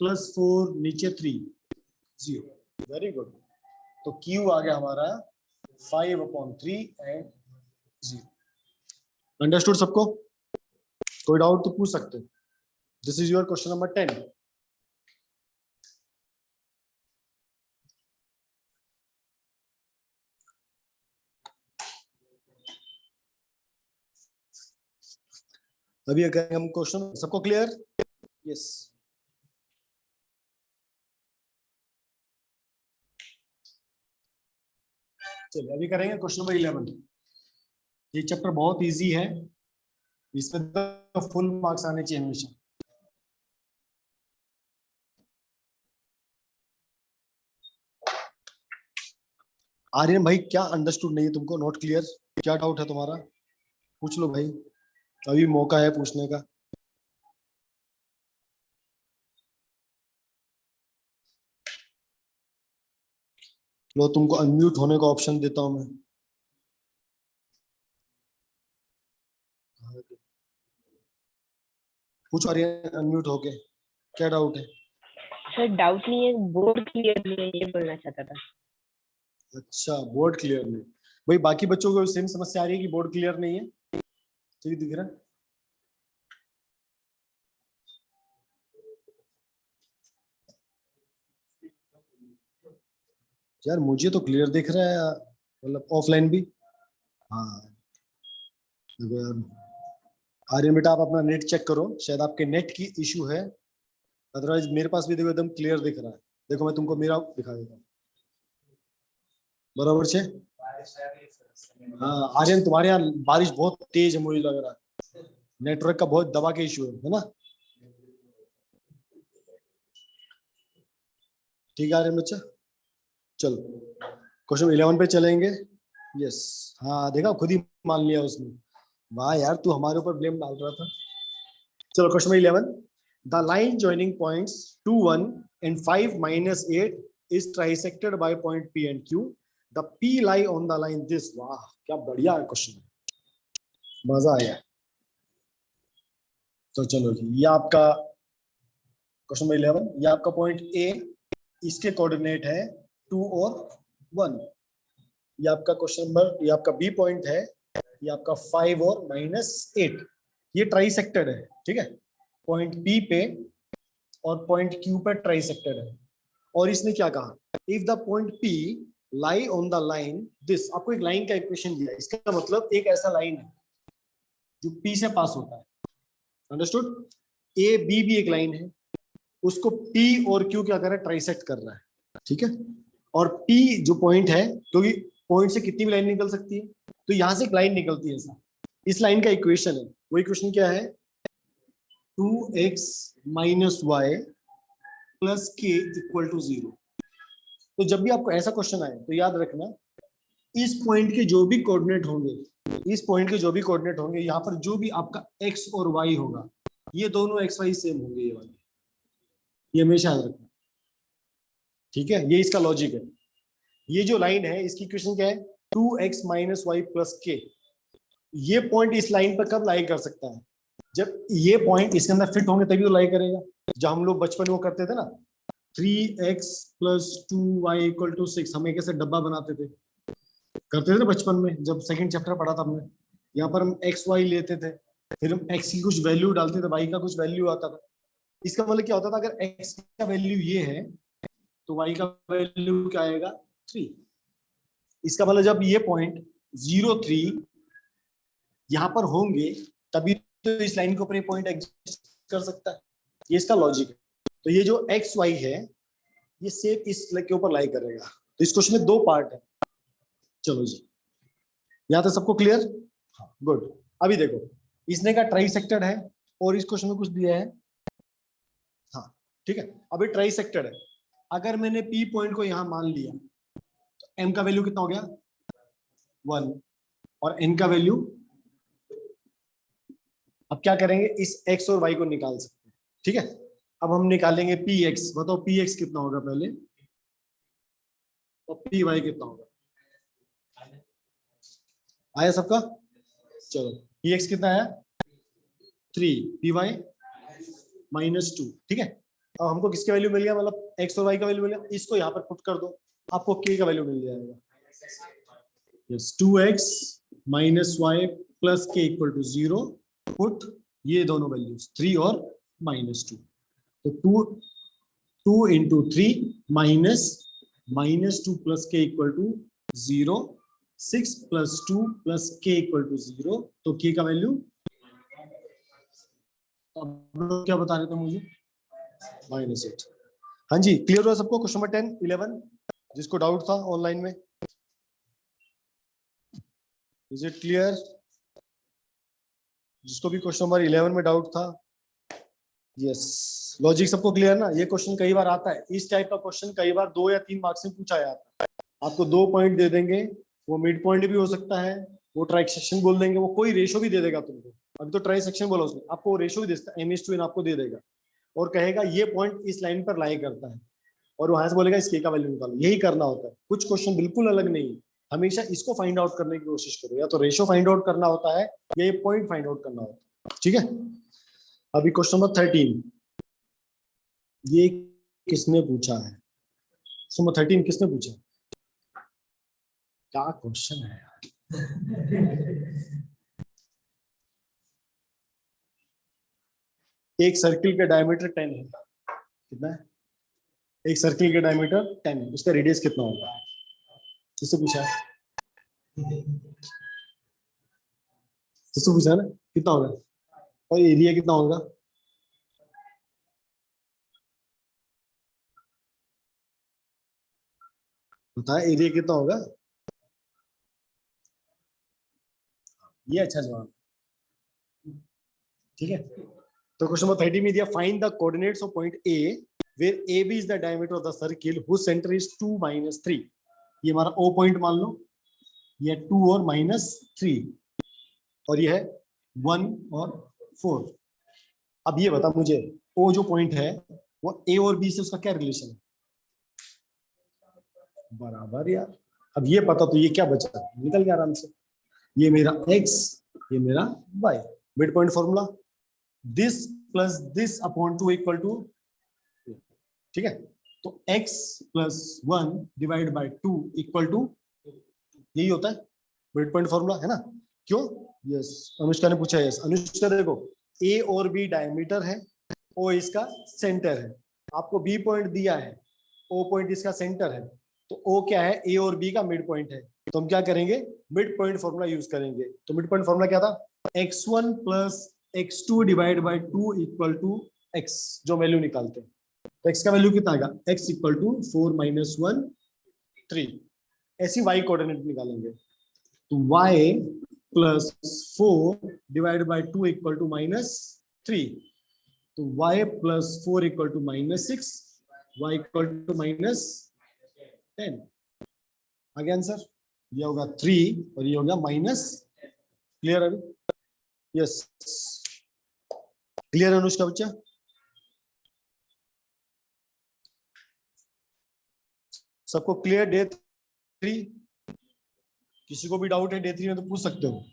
+ 4 नीचे 3, 0। Very good. तो Q आ गया हमारा 5/3 एंड 0। अंडरस्टूड सबको, कोई डाउट तो पूछ सकते हो। This is your question number 10. अभी अगर हम क्वेश्चन सबको क्लियर? यस. चलिए अभी करेंगे क्वेश्चन नंबर 11. ये चैप्टर बहुत इजी है, इसमें तो फुल मार्क्स आने चाहिए हमेशा. आर्यन भाई क्या अंडरस्टूड नहीं है तुमको? Not clear? क्या डाउट है तुम्हारा? पूछ लो भाई, अभी मौका है पूछने का. लो तुमको अनम्यूट होने का ऑप्शन देता हूं मैं. पूछो आर्यन, अनम्यूट होके क्या डाउट है? सर डाउट नहीं है, बोर्ड क्लियर नहीं है, ये बोलना चाहता था. अच्छा, बोर्ड क्लियर नहीं. भाई बाकी बच्चों को सेम समस्या आ रही है कि बोर्ड क्लियर नहीं है? ठीक दिख रहा है? यार मुझे तो क्लियर दिख रहा है, मतलब ऑफलाइन भी. हाँ देखो यार, आर्यन बेटा आप अपना नेट चेक करो, शायद आपके नेट की इशू है, अदरवाइज मेरे पास भी देखो एकदम क्लियर दिख रहा है. देखो मैं तुमको मेरा दिखा देता हूँ. बराबर से. हाँ आर्यन तुम्हारे यहाँ बारिश बहुत तेज है, मुझे लग रहा है नेटवर्क का बहुत दबा के इशू है ना? ठीक है आर्यन बच्चा, चलो क्वेश्चन 11 पे चलेंगे. यस, हाँ देखा खुद ही मान लिया उसने. वाह यार तू हमारे ऊपर ब्लेम डाल रहा था. चलो question 11. The line joining points 2 1 and 5 minus 8 is trisected by point P and Q. The P lie on the line this. वाह क्या बढ़िया क्वेश्चन, मजा आया. तो चलो जी, ये आपका क्वेश्चन नंबर 11. ये आपका पॉइंट ए, इसके कोऑर्डिनेट है 2 और 1. ये आपका क्वेश्चन नंबर, ये आपका बी पॉइंट है, ये आपका 5 और -8. ये ट्राइसेक्टेड है, ठीक है. पॉइंट बी पे और पॉइंट क्यू पे ट्राइसेक्टेड है. और इसने क्या कहा, if the point P lie on the line this. आपको एक लाइन का इक्वेशन दिया है, इसका मतलब एक ऐसा लाइन है जो पी से पास होता है. अंडरस्टूड? ए बी भी एक लाइन है, उसको पी और क्यू क्या कर रहा है, ट्राइसेक्ट कर रहा है, ठीक है. और पी जो पॉइंट है, क्योंकि पॉइंट से कितनी भी लाइन निकल सकती है, तो यहां से एक लाइन निकलती है ऐसा. इस लाइन का इक्वेशन है, वो इक्वेशन क्या है, 2x - y + k = 0. तो जब भी आपको ऐसा क्वेश्चन आए तो याद रखना, इस पॉइंट के जो भी कोऑर्डिनेट होंगे, इस पॉइंट के जो भी कोऑर्डिनेट होंगे, यहाँ पर जो भी आपका x और y होगा, ये दोनों x y सेम होंगे, ये वाले. ये हमेशा याद रखना, ठीक है. ये इसका लॉजिक है. ये जो लाइन है इसकी इक्वेशन क्या है, 2x - y + k. ये पॉइंट इस लाइन पर कब लाई कर सकता है, जब ये पॉइंट इसके अंदर फिट होंगे तभी तो लाई करेगा. जब हम लोग बचपन में वो करते थे ना, 3x + 2y = 6, हम एक ऐसे डब्बा बनाते थे, करते थे ना बचपन में, जब सेकंड चैप्टर पढ़ा था हमने. यहाँ पर हम x y लेते थे, फिर हम x की कुछ वैल्यू डालते थे, y का कुछ वैल्यू आता था. इसका मतलब क्या होता था, अगर x का वैल्यू ये है तो y का वैल्यू क्या आएगा, 3. इसका मतलब जब ये पॉइंट 0 3 यहाँ पर होंगे तभी तो इस लाइन के ऊपर ये पॉइंट एग्जिस्ट कर सकता है. ये इसका लॉजिक है. तो ये जो एक्स वाई है ये सेम इस के ऊपर लाई करेगा. तो इस क्वेश्चन में 2 पार्ट है. चलो जी, यहाँ तक सबको क्लियर? हाँ गुड. अभी देखो, इसने का ट्राइसेक्टेड है और इस क्वेश्चन में कुछ दिया है. हाँ ठीक है, अभी ट्राइसेक्टेड है. अगर मैंने पी पॉइंट को यहाँ मान लिया तो एम का वैल्यू कितना हो गया, 1, और एन का वैल्यू. अब क्या करेंगे, इस x और y को निकाल सकते हैं, ठीक है. अब हम निकालेंगे px. बताओ px कितना होगा पहले, और py कितना होगा. आया सबका? चलो px कितना आया, 3, py -2, ठीक है. अब हमको किसके वैल्यू मिल गया, मतलब x और y का वैल्यू मिल गया. इसको यहाँ पर पुट कर दो, आपको k का वैल्यू मिल जाएगा. Yes, 2x - y + k = 0. Put ये दोनों वैल्यूज 3 और -2, तो 2 into 3 -2 plus k equal to 0, 6 plus 2 plus k equal to 0, तो k का वैल्यू अब लोग क्या बता रहे थे मुझे? -8। हाँ जी, क्लियर हुआ सबको? क्वेश्चन नंबर 10, 11 जिसको डाउट था ऑनलाइन में, इज इट क्लियर? जिसको भी क्वेश्चन नंबर 11 में डाउट था, यस, लॉजिक सबको क्लियर ना? ये क्वेश्चन कई बार आता है, इस टाइप का क्वेश्चन कई बार 2 या 3 मार्क्स में पूछा जाता है। आपको 2 पॉइंट दे देंगे, वो मिड पॉइंट भी हो सकता है, वो ट्राइसेक्शन बोल देंगे, वो कोई रेशो भी दे देगा तुमको। अभी तो ट्राइसेक्शन बोला उसने, आपको वो रेशो भी दे सकता है, m/n आपको दे देगा और कहेगा ये पॉइंट इस लाइन पर लाई करता है, और वहां से बोलेगा इस k का वैल्यू निकालो। यही करना होता है। कुछ क्वेश्चन बिल्कुल अलग नहीं, हमेशा इसको फाइंड आउट करने की कोशिश करो, या तो रेशो फाइंड आउट करना होता है या ये पॉइंट फाइंड आउट करना होता है। ठीक है, अभी क्वेश्चन नंबर 13, ये किसने पूछा है? क्वेश्चन नंबर 13 किसने पूछा? क्या क्वेश्चन है यार? एक सर्किल का डायमीटर 10 है, कितना है? एक सर्किल का डायमीटर 10 है, उसका रेडियस कितना होगा? किससे पूछा है? किससे पूछा ना, कितना होगा? और एरिया कितना होगा? बता, एरिया कितना होगा? ये अच्छा जवाब, ठीक है। तो क्वेश्चन नंबर 30 में दिया, find the coordinates of point A where A B is the diameter of the circle whose centre is 2 - 3। ये हमारा ओ पॉइंट मान लो, ये 2 और -3, और ये है 1 और 4। अब ये बता मुझे, ओ जो पॉइंट है वो ए और बी से उसका क्या रिलेशन है? बराबर यार। अब ये पता तो ये क्या बचा, निकल गया आराम से। ये मेरा x, ये मेरा y, mid point formula, this plus this upon 2 equal to, ठीक है, तो x + 1 divide by 2 equal to, यही होता है मिड पॉइंट फॉर्मूला, है ना? क्यों? यस, अनुष्का ने पूछा। यस अनुष्का, देखो a और b डायमीटर है, o इसका सेंटर है, आपको b पॉइंट दिया है, o पॉइंट इसका सेंटर है, तो o क्या है? a और b का मिड पॉइंट है। तो हम क्या करेंगे? मिड पॉइंट फॉर्मूला यूज करेंगे। तो मिड पॉइंट फॉर्मूला क्या था? x1 + x2 divide by 2 equal to x, जो वैल्यू निकालते हैं। तो x का वैल्यू कितना आएगा? x = 4 - 1 3। ऐसी y कोऑर्डिनेट निकालेंगे, तो y + 4 divide by 2 equal to -3, तो y + 4 equal to -6, y equal to -10। आगे आंसर ये होगा 3 और ये होगा माइनस। क्लियर अभी? यस, क्लियर अनुष्का बच्चा? सबको क्लियर? डे 3, किसी को भी डाउट है डे 3 में तो पूछ सकते हो।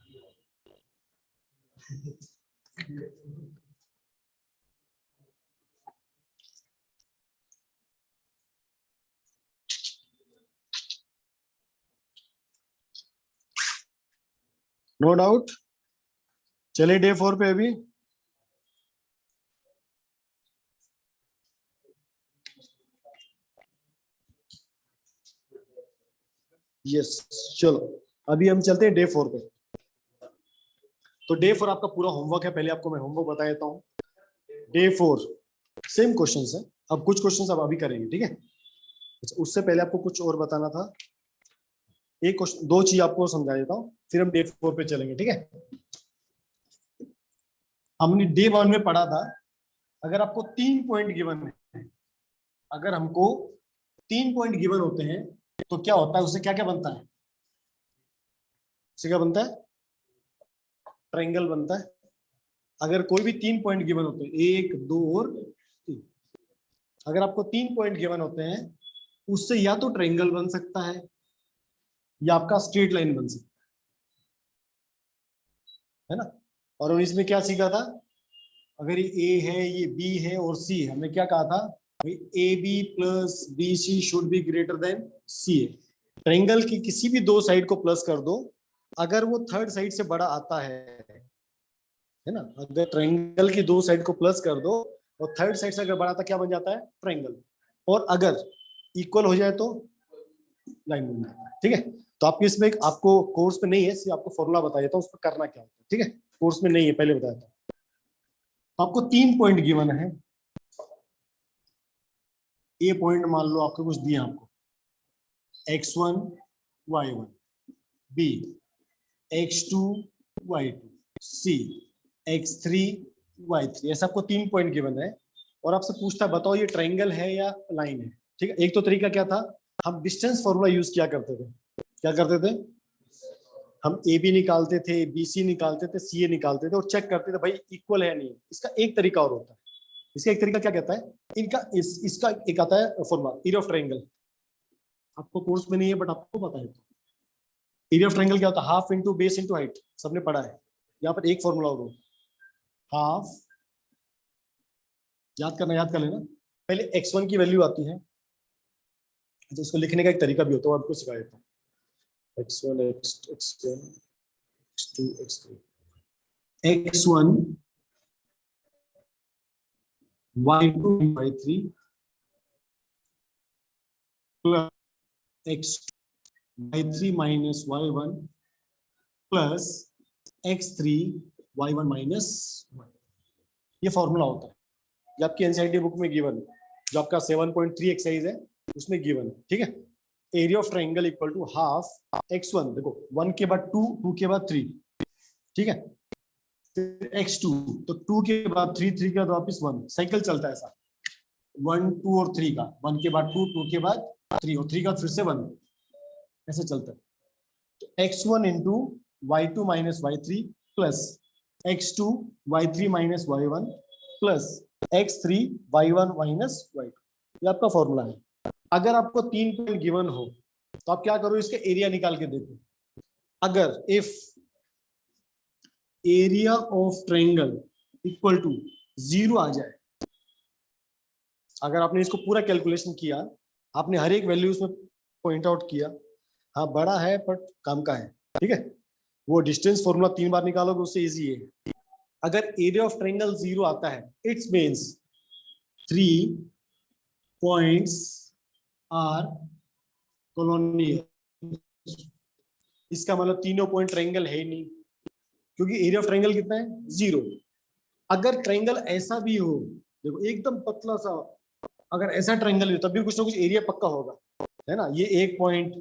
No doubt. चले डे 4 पे अभी। यस, चलो अभी हम चलते हैं डे 4 पे। तो डे 4 आपका पूरा होमवर्क है, पहले आपको मैं होमवर्क बता देता हूँ। डे 4 सेम क्वेश्चंस है, अब कुछ क्वेश्चंस अब अभी करेंगे, ठीक है? अच्छा, उससे पहले आपको कुछ और बताना था। एक क्वेश्चन, 2 चीज आपको समझा देता हूँ, फिर हम डे 4 पे चलेंगे, ठीक है? हमने डे 1 में पढ़ा था, अगर आपको 3 पॉइंट गिवन है, अगर हमको 3 पॉइंट गिवन होते हैं तो क्या होता है, उससे क्या क्या बनता है? उससे क्या बनता है? ट्रायंगल बनता है। अगर कोई भी 3 पॉइंट गिवन होते हैं, 1, 2 और 3, अगर आपको 3 पॉइंट गिवन होते हैं, उससे या तो ट्रायंगल बन सकता है या आपका स्ट्रेट लाइन बन सकता है ना? और इसमें क्या सीखा था? अगर ये ए है, ये बी है और सी है, हमने क्या कहा था? A B plus B C should be greater than C A. Triangle की किसी भी 2 साइड को प्लस कर दो, अगर वो थर्ड साइड से बड़ा आता है ना, अगर ट्रायंगल की 2 साइड को प्लस कर दो, और थर्ड साइड से अगर बढ़ाता क्या बन जाता है, ट्रायंगल, और अगर इक्वल हो जाए तो लाइन बन जाता है। ठीक है, तो आपके इसमें आपको कोर्स में नहीं है, सिर्फ आपको फॉर्मूला बता देता हूँ उस पर करना क्या होता है। ठीक है, कोर्स में नहीं है, पहले बताया था। आपको 3 पॉइंट गिवन है, ए पॉइंट मान लो आपको कुछ दिया, आपको x1 y1, b x2 y2, c x3 y3, ऐसा आपको 3 पॉइंट गिवन है। और आपसे पूछता है बताओ ये ट्रायंगल है या लाइन है। ठीक है, एक तो तरीका क्या था, हम डिस्टेंस फॉर्मूला यूज किया करते थे। क्या करते थे, हम ए बी निकालते थे, बी सी निकालते थे, सी ए निकालते थे और चेक करते थे भाई इक्वल है नहीं। इसका एक तरीका और होता है, इसका एक तरीका क्या कहता है, इसका एक आता है फॉर्मूला एरिया ऑफ ट्रायंगल। आपको कोर्स में नहीं है बट आपको पता है। एरिया ऑफ ट्रायंगल क्या होता है, half into base into height, सबने पढ़ा है। यहाँ पर एक फॉर्मूला और हाफ, याद कर लेना। पहले x1 की वैल्यू आती है, अच्छा इसको लिखने का एक तरीका भी होता है, आपको सिखा देता हूँ। x1 x2 x3 x1 y2 y3 plus x2 y3 minus y1 plus x3 y1 minus 1, ये फॉर्मूला होता है। ये आपकी एनसीईआरटी बुक में गिवन है, जो आपका 7.3 एक्सरसाइज है उसमें गिवन है। ठीक है, area of triangle equal to half x1, देखो 1 के बाद 2, 2 के बाद 3, ठीक है, फिर x2, तो 2 के बाद 3, 3 के बाद वापस 1, साइकिल चलता है ऐसा 1 2 और 3 का, 1 के बाद 2, 2 के बाद 3 और 3 का फिर से 1, ऐसे चलता है। तो x1 into y2 minus y3 plus x2 y3 minus y1 plus x3 y1 minus y2, ये आपका फॉर्मूला है। अगर आपको 3 पॉइंट गिवन हो तो आप क्या करो, इसके एरिया निकाल के देखो। अगर if area of triangle equal to 0 आ जाए, अगर आपने इसको पूरा कैलकुलेशन किया, आपने हर एक वैल्यू उसमें पॉइंट आउट किया, हाँ बड़ा है बट काम का है, ठीक है, वो डिस्टेंस फॉर्मूला 3 बार निकालोगे उससे इजी है। अगर एरिया ऑफ ट्रायंगल 0 आता है, it's means 3 points are colonial. इसका मतलब तीनों पॉइंट ट्रायंगल है ही नहीं, क्योंकि एरिया ऑफ ट्रायंगल कितना है, 0। अगर ट्रायंगल ऐसा भी हो, देखो एकदम पतला सा, अगर ऐसा ट्रायंगल हो तब भी कुछ ना कुछ एरिया पक्का होगा, है ना, ये 1 पॉइंट,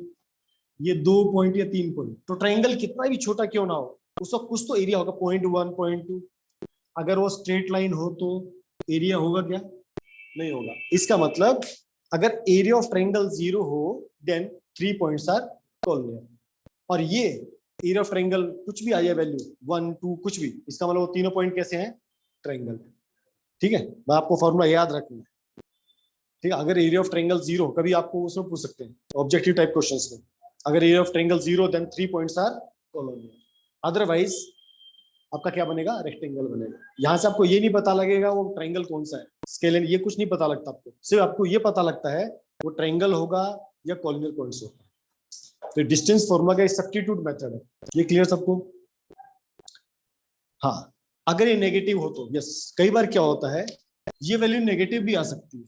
ये 2 पॉइंट या 3 पॉइंट, तो ट्रायंगल कितना भी छोटा क्यों ना हो उसका कुछ तो एरिया होगा, 0.1 0.2। अगर वो स्ट्रेट लाइन हो तो एरिया होगा क्या, नहीं होगा। इसका मतलब अगर एरिया ऑफ ट्रायंगल 0 हो देन 3 पॉइंट्स आर कॉलोनियल। और ये एरिया ऑफ ट्रायंगल कुछ भी आ जाए वैल्यू 1 2 कुछ भी, इसका मतलब वो तीनों पॉइंट कैसे हैं, ट्रायंगल। ठीक है, मैं आपको फॉर्मूला याद रखना है। ठीक है, अगर एरिया ऑफ ट्रायंगल 0, कभी आपको उसमें पूछ सकते हैं ऑब्जेक्टिव टाइप क्वेश्चंस में, अगर area of triangle 0 then 3 points are colonial, otherwise आपका क्या बनेगा, रेक्टेंगल बनेगा। यहां से आपको ये नहीं पता लगेगा वो ट्रायंगल कौन सा है, स्केल ये कुछ नहीं पता लगता आपको, सिर्फ आपको ये पता लगता है वो ट्रायंगल होगा या कॉलोनियल पॉइंट्स होगा। तो डिस्टेंस फॉर्मूला का सब्स्टिट्यूट मेथड है, ये क्लियर सबको। हाँ, अगर ये नेगेटिव हो तो यस, कई बार क्या होता है ये वैल्यू नेगेटिव भी आ सकती है,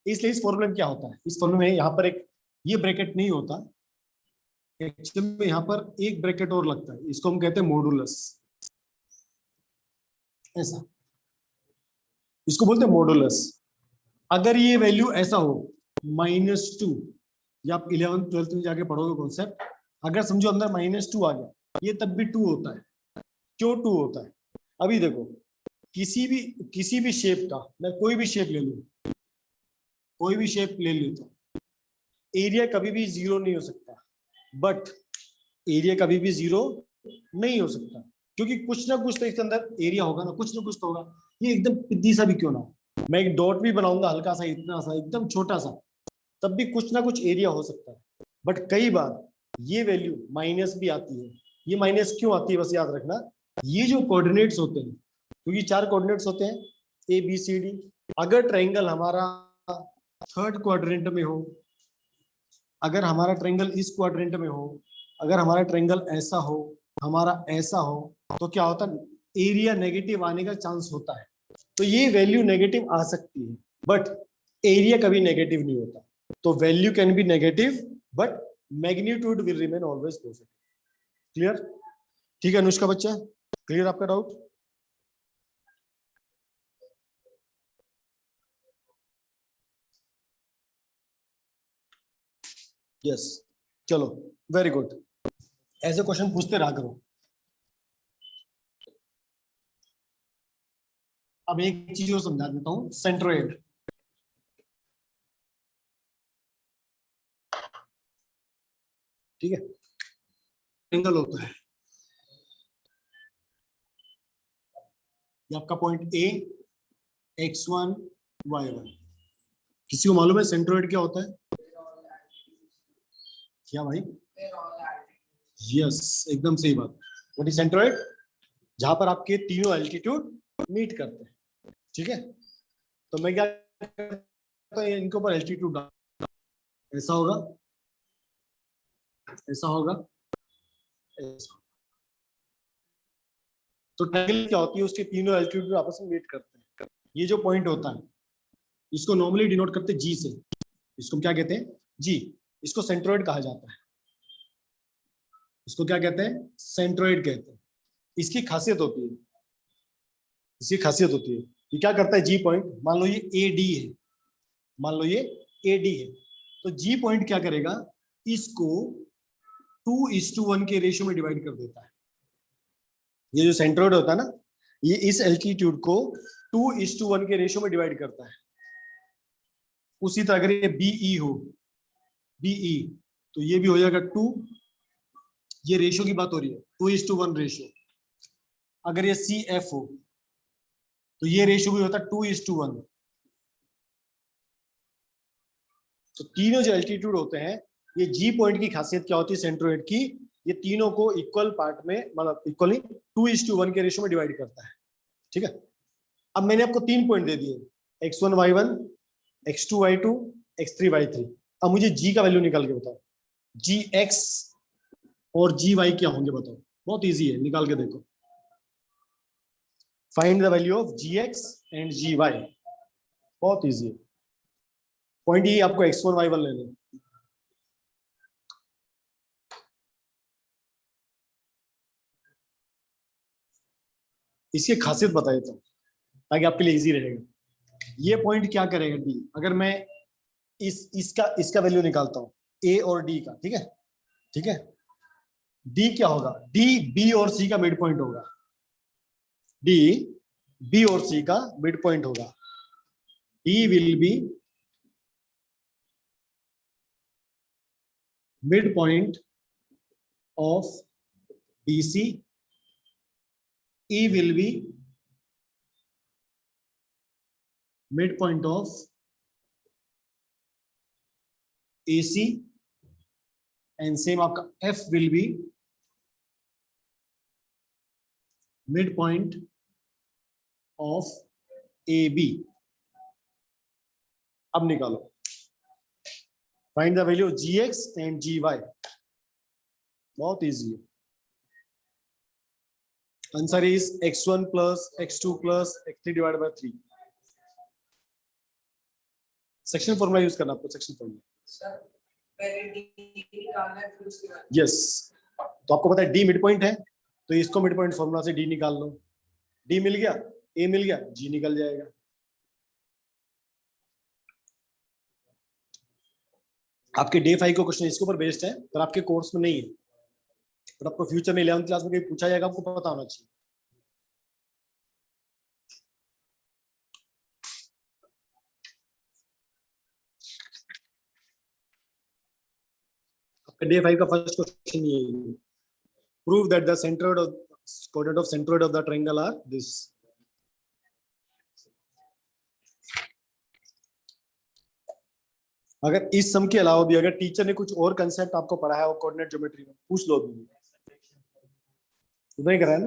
इसलिए इस फॉर्मूले में क्या होता है, इस फॉर्मूले में यहाँ पर एक ये ब्रैकेट नहीं होता, एक्चुअली में यहाँ पर एक ब्रैकेट और लगता है, इसको हम कहते हैं मॉडुलस, ऐसा इसको बोलते हैं मॉडुलस। अगर ये वैल्यू ऐसा हो -2, या आप 11th 12th में जाके पढ़ोगे कॉन्सेप्ट, अगर समझो अंदर -2 आ गया, ये तब भी 2 होता है। क्यों 2 होता है, अभी देखो किसी भी शेप का, मैं कोई भी शेप ले लूं, कोई भी शेप ले लेता हूं, एरिया कभी भी 0 नहीं हो सकता, बट एरिया कभी भी 0 नहीं हो सकता, क्योंकि कुछ ना कुछ तो इसके अंदर एरिया होगा ना, कुछ तो होगा। ये एकदम पिद्दी सा भी क्यों ना हो, मैं एक डॉट भी बनाऊंगा हल्का सा, इतना सा एकदम छोटा सा, तब भी कुछ ना कुछ एरिया हो सकता है। बट कई बार ये वैल्यू माइनस भी आती है। ये माइनस क्यों आती है बस याद रखना, ये जो कोऑर्डिनेट्स होते हैं, क्योंकि 4 कोऑर्डिनेट्स होते हैं ए बी सी डी, अगर ट्रायंगल हमारा थर्ड क्वाड्रेंट में हो, अगर हमारा ट्रायंगल इस क्वाड्रेंट में हो, अगर हमारा ट्रायंगल ऐसा हो, हमारा ऐसा हो, तो क्या होता है, एरिया नेगेटिव आने का चांस होता है। तो ये वैल्यू नेगेटिव आ सकती है, बट एरिया कभी नेगेटिव नहीं होता। तो value can be negative but magnitude will remain always positive. Clear? ठीक है अनुष्का बच्चा, क्लियर आपका डाउट? यस, चलो वेरी गुड, ऐसे क्वेश्चन पूछते रहा करो। अब एक चीज और समझा देता हूं, सेंट्रोइड। ठीक है, एंगल होता है, ये आपका पॉइंट ए, x1 y1। किसी को मालूम है सेंट्रोइड क्या होता है? क्या भाई? यस, एकदम सही बात। What is centroid? जहां पर आपके तीनों एल्टीट्यूड मीट करते हैं। ठीक है, तो मैं क्या करता हूं, इनके ऊपर एल्टीट्यूड डाल, ऐसा होगा, ऐसा होगा, ऐसा। तो ट्रायंगल क्या होती है, उसके तीनों एल्टीट्यूड आपस में मीट करते हैं। ये जो पॉइंट होता है इसको नॉर्मली डिनोट करते हैं जी से। इसको हम क्या कहते हैं? जी। इसको सेंट्रोइड कहा जाता है। इसको क्या कहते हैं? सेंट्रोइड कहते हैं। इसकी खासियत होती है, इसकी खासियत होती है, ये क्या करता है, जी पॉइंट, मान लो ये ए डी है, मान लो ये ए डी है, तो जी पॉइंट क्या करेगा, इसको 2:1 के रेशियो में डिवाइड कर देता है। ये जो सेंट्रोइड होता है ना, ये इस एल्टीट्यूड को 2:1 के रेशियो में डिवाइड करता है। उसी तरह अगर ये बीई हो, बीई, तो ये भी हो जाएगा 2, ये रेशियो की बात हो रही है, 2:1 रेशियो। अगर ये सी एफ हो तो ये रेशियो भी होता है 2:1। तो तीनों जो एल्टीट्यूड होते हैं, ये जी पॉइंट की खासियत क्या होती है सेंट्रोइड की, ये तीनों को इक्वल पार्ट में, मतलब इक्वली 2:1 के रेशियो में डिवाइड करता है। ठीक है, अब मैंने आपको 3 पॉइंट दे दिए, x1 y1, x2 y2, x3 y3। अब मुझे g का वैल्यू निकाल के बताओ, gx और gy क्या होंगे बताओ। बहुत इजी है, निकाल के देखो। Find the value of gx and gy। बहुत इजी है, पॉइंट ये आपको x1 y1 लेने हैं। इसकी खासियत बताए तो, ताकि आपके लिए इजी रहेगा। ये पॉइंट क्या करेगा डी, अगर मैं इसका वैल्यू निकालता हूं ए और डी का, ठीक है, ठीक है, डी क्या होगा, डी बी और सी का मिड पॉइंट होगा, डी बी और सी का मिड पॉइंट होगा। D will be mid point of BC, E will be midpoint of AC, and same आपका F will be midpoint of AB। अब निकालो, find the value of GX and GY। बहुत इजी है। Answer is x1 plus x2 plus x3 divided by 3। Section formula use करना आपको, सेक्शन फॉर्मूला। यस, तो आपको पता है डी मिड पॉइंट है, तो इसको मिड पॉइंट फॉर्मूला से डी निकाल लो। डी मिल गया, ए मिल गया, जी निकल जाएगा। आपके डे 5 का क्वेश्चन इसके ऊपर बेस्ड है, पर आपके कोर्स में नहीं है, पर आपको फ्यूचर में 11th क्लास में कहीं पूछा जाएगा, आपको पता होना चाहिए। डे 5 का फर्स्ट क्वेश्चन ये है, prove that the centroid of coordinate of centroid of the triangle are this. अगर इस सम के अलावा भी अगर टीचर ने कुछ और कंसेप्ट आपको पढ़ाया हो कोऑर्डिनेट ज्योमेट्री में, पूछ लो अभी, नहीं करा है ना,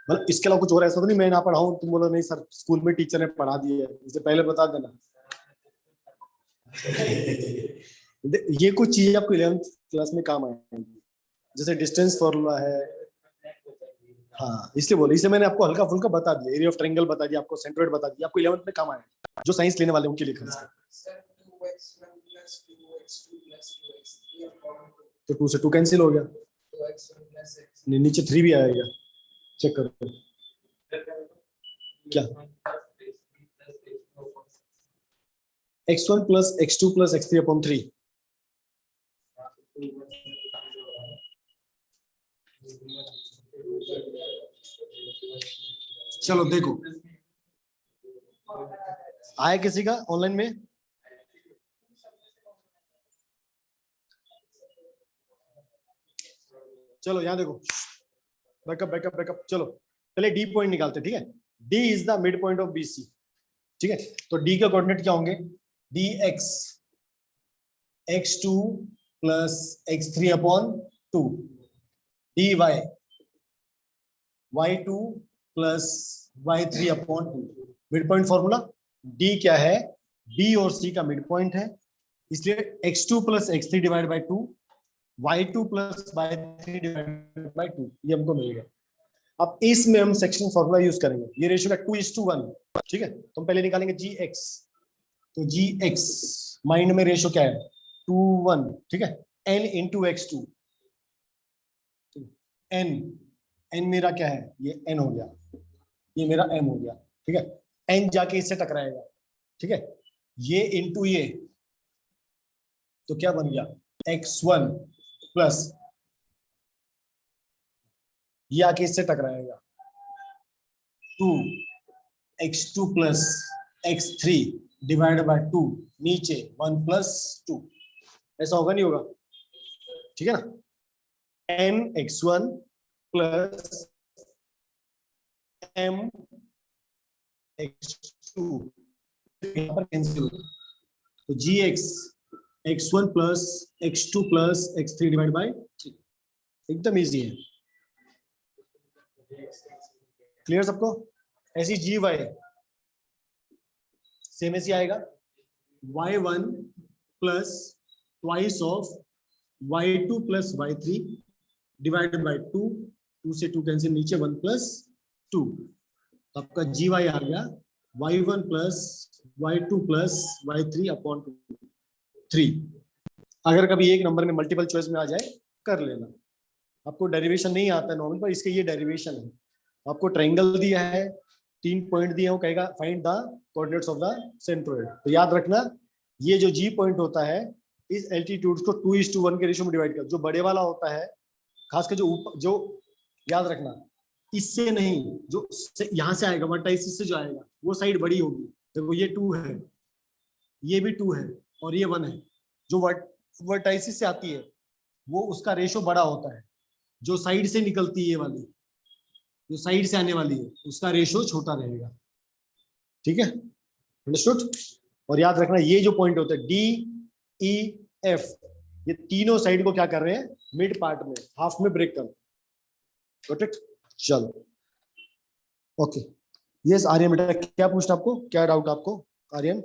मतलब इसके अलावा कुछ और ऐसा तो नहीं मैं ना पढ़ाऊं तुम बोलो नहीं सर स्कूल में टीचर ने पढ़ा दिया है, इससे पहले बता देना। ये कुछ चीजें आपको 11th क्लास में काम आएंगी, जैसे डिस्टेंस फॉर्मूला है, हाँ इसलिए बोले, इसलिए मैंने आपको हल्का फुल्का बता दिया, एरिया ऑफ ट्रायंगल बता दिया, आपको सेंट्रोइड बता दिया, आपको 11th में काम आया, जो साइंस लेने वाले हैं उनके लिए खास कर। Sir, 2x1 plus 2x2 plus 2x3 upon तो 2 से 2 कैंसिल हो गया, 2x1 plus x. नीचे 3 भी आएगा, चेक करो क्या, x1 plus x2 plus x3 upon 3। चलो देखो, आया किसी का ऑनलाइन में? चलो यहाँ देखो, बैकअप बैकअप बैकअप, चलो पहले डी पॉइंट निकालते, ठीक है। D is the mid point of B C, ठीक है। तो डी के कोऑर्डिनेट क्या होंगे, D X x2 plus x3 upon 2, D Y y2 plus y3 upon 2। Mid point formula, D क्या है, बी और सी का मिड पॉइंट है, इसलिए x2 plus x3 divide by 2, y2 plus y3 divide by 2, ये हमको मिलेगा। अब इसमें हम सेक्शन फॉर्मूला यूज करेंगे, ये रेशियो का 2:1, ठीक है। तो हम पहले निकालेंगे gx, तो gx माइंड में रेशियो क्या है, 2:1, ठीक है। n इंटू x2, n मेरा क्या है, ये n हो गया, ये मेरा m हो गया, ठीक है। n जाके इससे टकराएगा, ठीक है, ये इंटू ये, तो क्या बन गया, x1 प्लस ये आके इससे टकराएगा 2x2 plus x3 divide by 2, नीचे 1 प्लस 2, ऐसा होगा नहीं होगा, ठीक है ना। n x1 plus m x2 यहाँ पर कैंसिल होगा, तो gx x1 plus x2 plus x3 divide by 3, एकदम इजी है, क्लियर सबको। ऐसी जी वाई सेम ऐसी आएगा, y1 plus twice of y2 plus y3 divided by 2, 2 से 2 कैंसिल, नीचे 1 प्लस 2, तो आपका जी वाई आ गया y1 plus y2 plus y3 upon 3। अगर कभी एक नंबर में मल्टीपल चॉइस में आ जाए कर लेना, आपको डेरिवेशन नहीं आता है नॉर्मल पर, इसके ये डेरिवेशन है। आपको ट्रायंगल दिया है, 3 पॉइंट दिए, वो कहेगा find the coordinates of the centroid, तो याद रखना ये जो जी पॉइंट होता है, इस एल्टीट्यूड्स को 2:1 के रेशियो में डिवाइड कर, जो बड़े वाला होता है खासकर जो ऊपर, जो याद रखना इससे नहीं, जो यहाँ से आएगा वर्टाइसिस से जो आएगा वो साइड बड़ी होगी, देखो ये 2 है, ये भी 2 है और ये 1 है, जो वर्टाइसिस से आती है वो उसका रेशियो बड़ा होता है, जो साइड से निकलती है ये वाली, जो साइड से आने वाली है उसका रेशियो छोटा रहेगा, ठीक है, अंडरस्टूड। और याद रखना ये जो पॉइंट होता है डी ई एफ, ये तीनों साइड को क्या कर रहे हैं, मिड पार्ट में हाफ में ब्रेक कर, गॉट इट। चलो ओके, यस आर्यन बेटा, क्या पूछना आपको, क्या डाउट आपको आर्यन?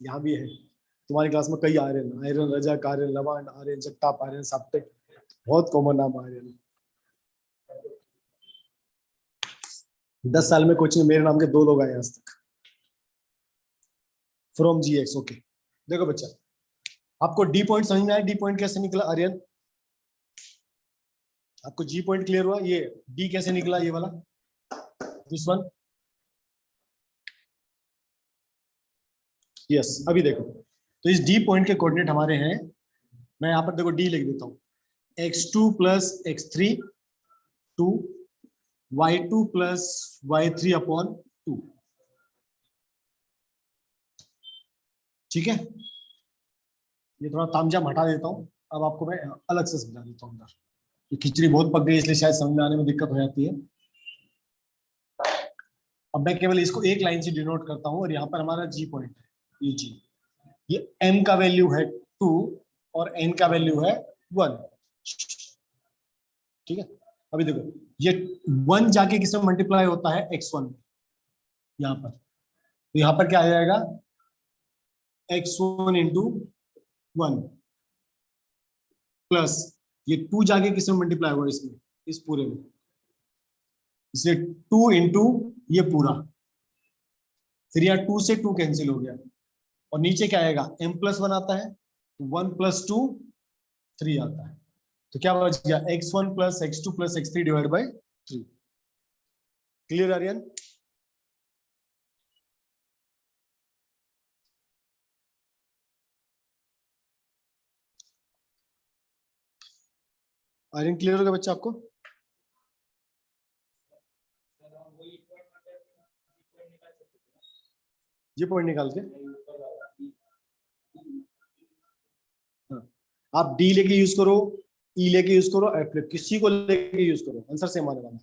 यहाँ भी है तुम्हारी क्लास में कई आर्यन, आर्यन रजक, आर्यन लवान, आर्यन जगताप, आर्यन साप्ते, बहुत कॉमन नाम आर्यन। 10 साल में कोचिंग मेरे नाम के 2 लोग आए आज तक, फ्रॉम जीएक्स। ओके देखो बच्चा, आपको डी पॉइंट समझ में आया, डी पॉइंट कैसे निकला आर्यन? आपको जी पॉइंट क्लियर हुआ, ये डी कैसे निकला, ये वाला दिस वन, यस। अभी देखो, तो इस डी पॉइंट के कोऑर्डिनेट हमारे हैं, मैं यहाँ पर देखो डी लिख देता हूँ, x2 plus x3 2, y2 plus y3 upon 2, ठीक है। ये थोड़ा तामझाम हटा देता हूँ, अब आपको मैं अलग से समझा देता हूँ। अंदर ये खिचड़ी बहुत पक गई इसलिए शायद समझ में आने में दिक्कत हो जाती है। अब मैं केवल इसको एक लाइन से डिनोट करता हूँ, और यहाँ पर हमारा जी पॉइंट है, ये जी, ये m का वैल्यू है 2 और n का वैल्यू है 1, ठीक है। अभी देखो ये 1 जाके किसमें मल्टीप्लाई होता है, x1 में, यहाँ पर, तो यहाँ पर क्या आ जाएगा, x1 इंटू 1 प्लस ये 2 जाके किसमें मल्टीप्लाई होगा, इसमें, इस पूरे में, इसलिए 2 इंटू ये पूरा, फिर यहाँ 2 से 2 कैंसिल हो गया और नीचे क्या आएगा, m+1 आता है, 1 + 2 3 आता है, तो क्या बच गया x1 + x2 + x3 divide by 3। Clear Aryan? Aryan clear हो गया बच्चा आपको? ये पॉइंट निकाल के हाँ, आप डी लेके यूज करो, ई लेके यूज करो, एफ लेके, किसी को लेके यूज करो, आंसर सेम आने वाला है।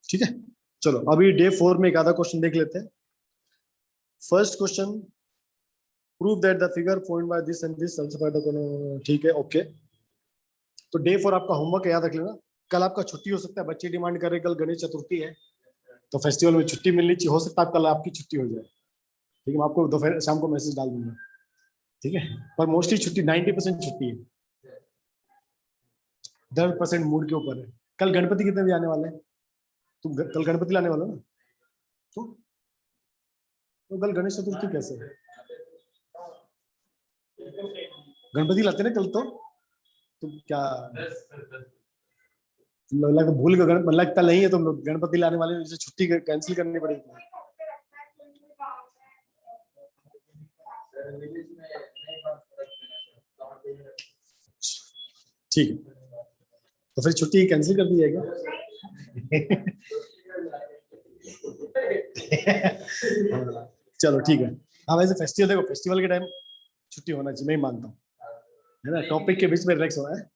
ठीक है, चलो अभी डे 4 में एक आधा क्वेश्चन देख लेते हैं। First question, prove that the figure found by this and this also by the, ठीक है ओके। तो डे 4 आपका होमवर्क याद रख लेना, कल आपका छुट्टी हो सकता है, बच्चे डिमांड कर रहे कल गणेश चतुर्थी है तो फेस्टिवल में छुट्टी मिलनी चाहिए, हो सकता है कल आपकी छुट्टी हो जाए, ठीक है, मैं आपको दोपहर शाम को मैसेज डाल दूंगा, ठीक है, पर मोस्टली छुट्टी 90% छुट्टी है, 10% मूड के ऊपर है। कल गणपति कितने बजे आने वाले हैं? तुम कल गणपति लाने वाले हो ना? तो कल गणेश चतुर्थी कैसे है? गणपति लाते ना कल, तो तुम क्या लगता भूल गए, लगता नहीं है तुम लोग गणपति लाने वाले, इसे छुट्टी कैंसिल करनी पड़ेगी। ठीक है, तो फिर छुट्टी कैंसिल कर दी जाएगी। चलो ठीक है, हाँ वैसे फेस्टिवल, देखो फेस्टिवल के टाइम छुट्टी होना चाहिए, मैं ही मानता हूँ, है ना, टॉपिक के बीच में रिलैक्स होना है।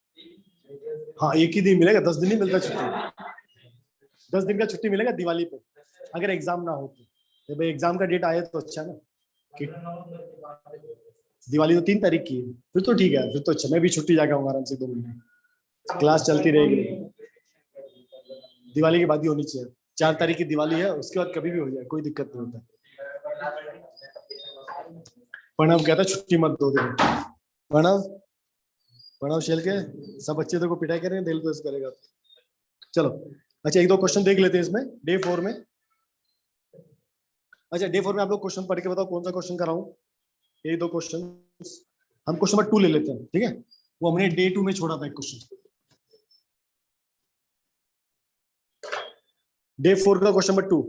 हाँ एक ही दिन मिलेगा, 10 दिन नहीं मिलता छुट्टी, 10 दिन का छुट्टी मिलेगा दिवाली पे, अगर एग्जाम ना हो तो। भाई एग्जाम का डेट आया तो अच्छा ना, कि दिवाली तो 3 तारीख की है, फिर तो ठीक है, फिर तो अच्छा, मैं भी छुट्टी जाकर आऊंगा आराम से 2 महीने, क्लास चलती रहेगी, दिवाली के बाद ही होनी चाहिए, 4 तारीख की दिवाली है, उसके बाद कभी भी हो जाए कोई दिक्कत नहीं होता। प्रणव कहता छुट्टी मत दो दिन, प्रणव शेल के सब बच्चे तो को पिटाई करेंगे, दिल तो इस करेगा। चलो अच्छा, एक दो क्वेश्चन देख लेते हैं इसमें डे 4 में। अच्छा डे 4 में आप लोग क्वेश्चन पढ़ के बताओ कौन सा क्वेश्चन कराऊं, एक दो क्वेश्चन। हम क्वेश्चन नंबर 2 ले लेते हैं, ठीक है, वो हमने डे 2 में छोड़ा था एक क्वेश्चन। डे 4 का क्वेश्चन नंबर 2,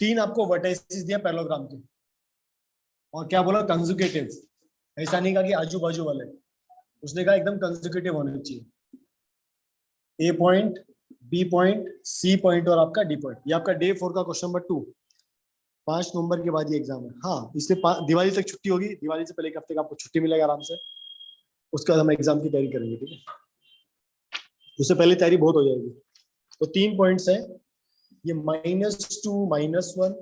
3 आपको वर्टाइसिस दिया पैरेललोग्राम के, और क्या बोला कंसेक्यूटिव, ऐसा नहीं कहा कि आजू बाजू वाले, उसने कहा एकदम कंसेक्यूटिव होने चाहिए, A point, B point, C point और आपका डी पॉइंट। ये आपका डे 4 का क्वेश्चन नंबर 2, 5 नवंबर के बाद ये एग्जाम है। हाँ इसलिए दिवाली तक छुट्टी होगी, दिवाली से पहले एक हफ्ते का आपको छुट्टी मिलेगा आराम से, उसके बाद हम एग्जाम की तैयारी करेंगे, ठीक है, उससे पहले तैयारी बहुत हो जाएगी। तो 3 पॉइंट्स है, ये -2 -1,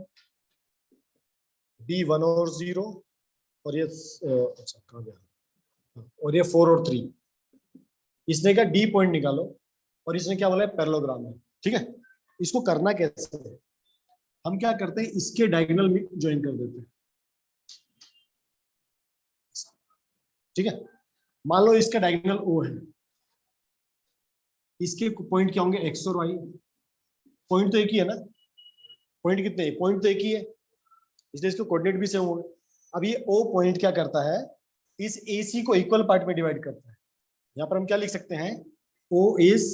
B1 और 0, और ये अच्छा कहाँ गया, और ये 4 और 3। इसने कहा डी पॉइंट निकालो, और इसने क्या बोला पैरेललोग्राम है, ठीक है। इसको करना कैसे है, हम क्या करते हैं, इसके डायगोनल में ज्वाइन कर देते हैं, ठीक है। मान लो इसका डायगोनल O है, इसके पॉइंट क्या होंगे x और y, पॉइंट तो एक ही है ना, पॉइंट कितने हैं, पॉइंट तो एक ही है, इसलिए इसके कोऑर्डिनेट भी सेम होंगे। अब ये O पॉइंट क्या करता है, इस AC को इक्वल पार्ट में डिवाइड करता है। यहां पर हम क्या लिख सकते हैं, O is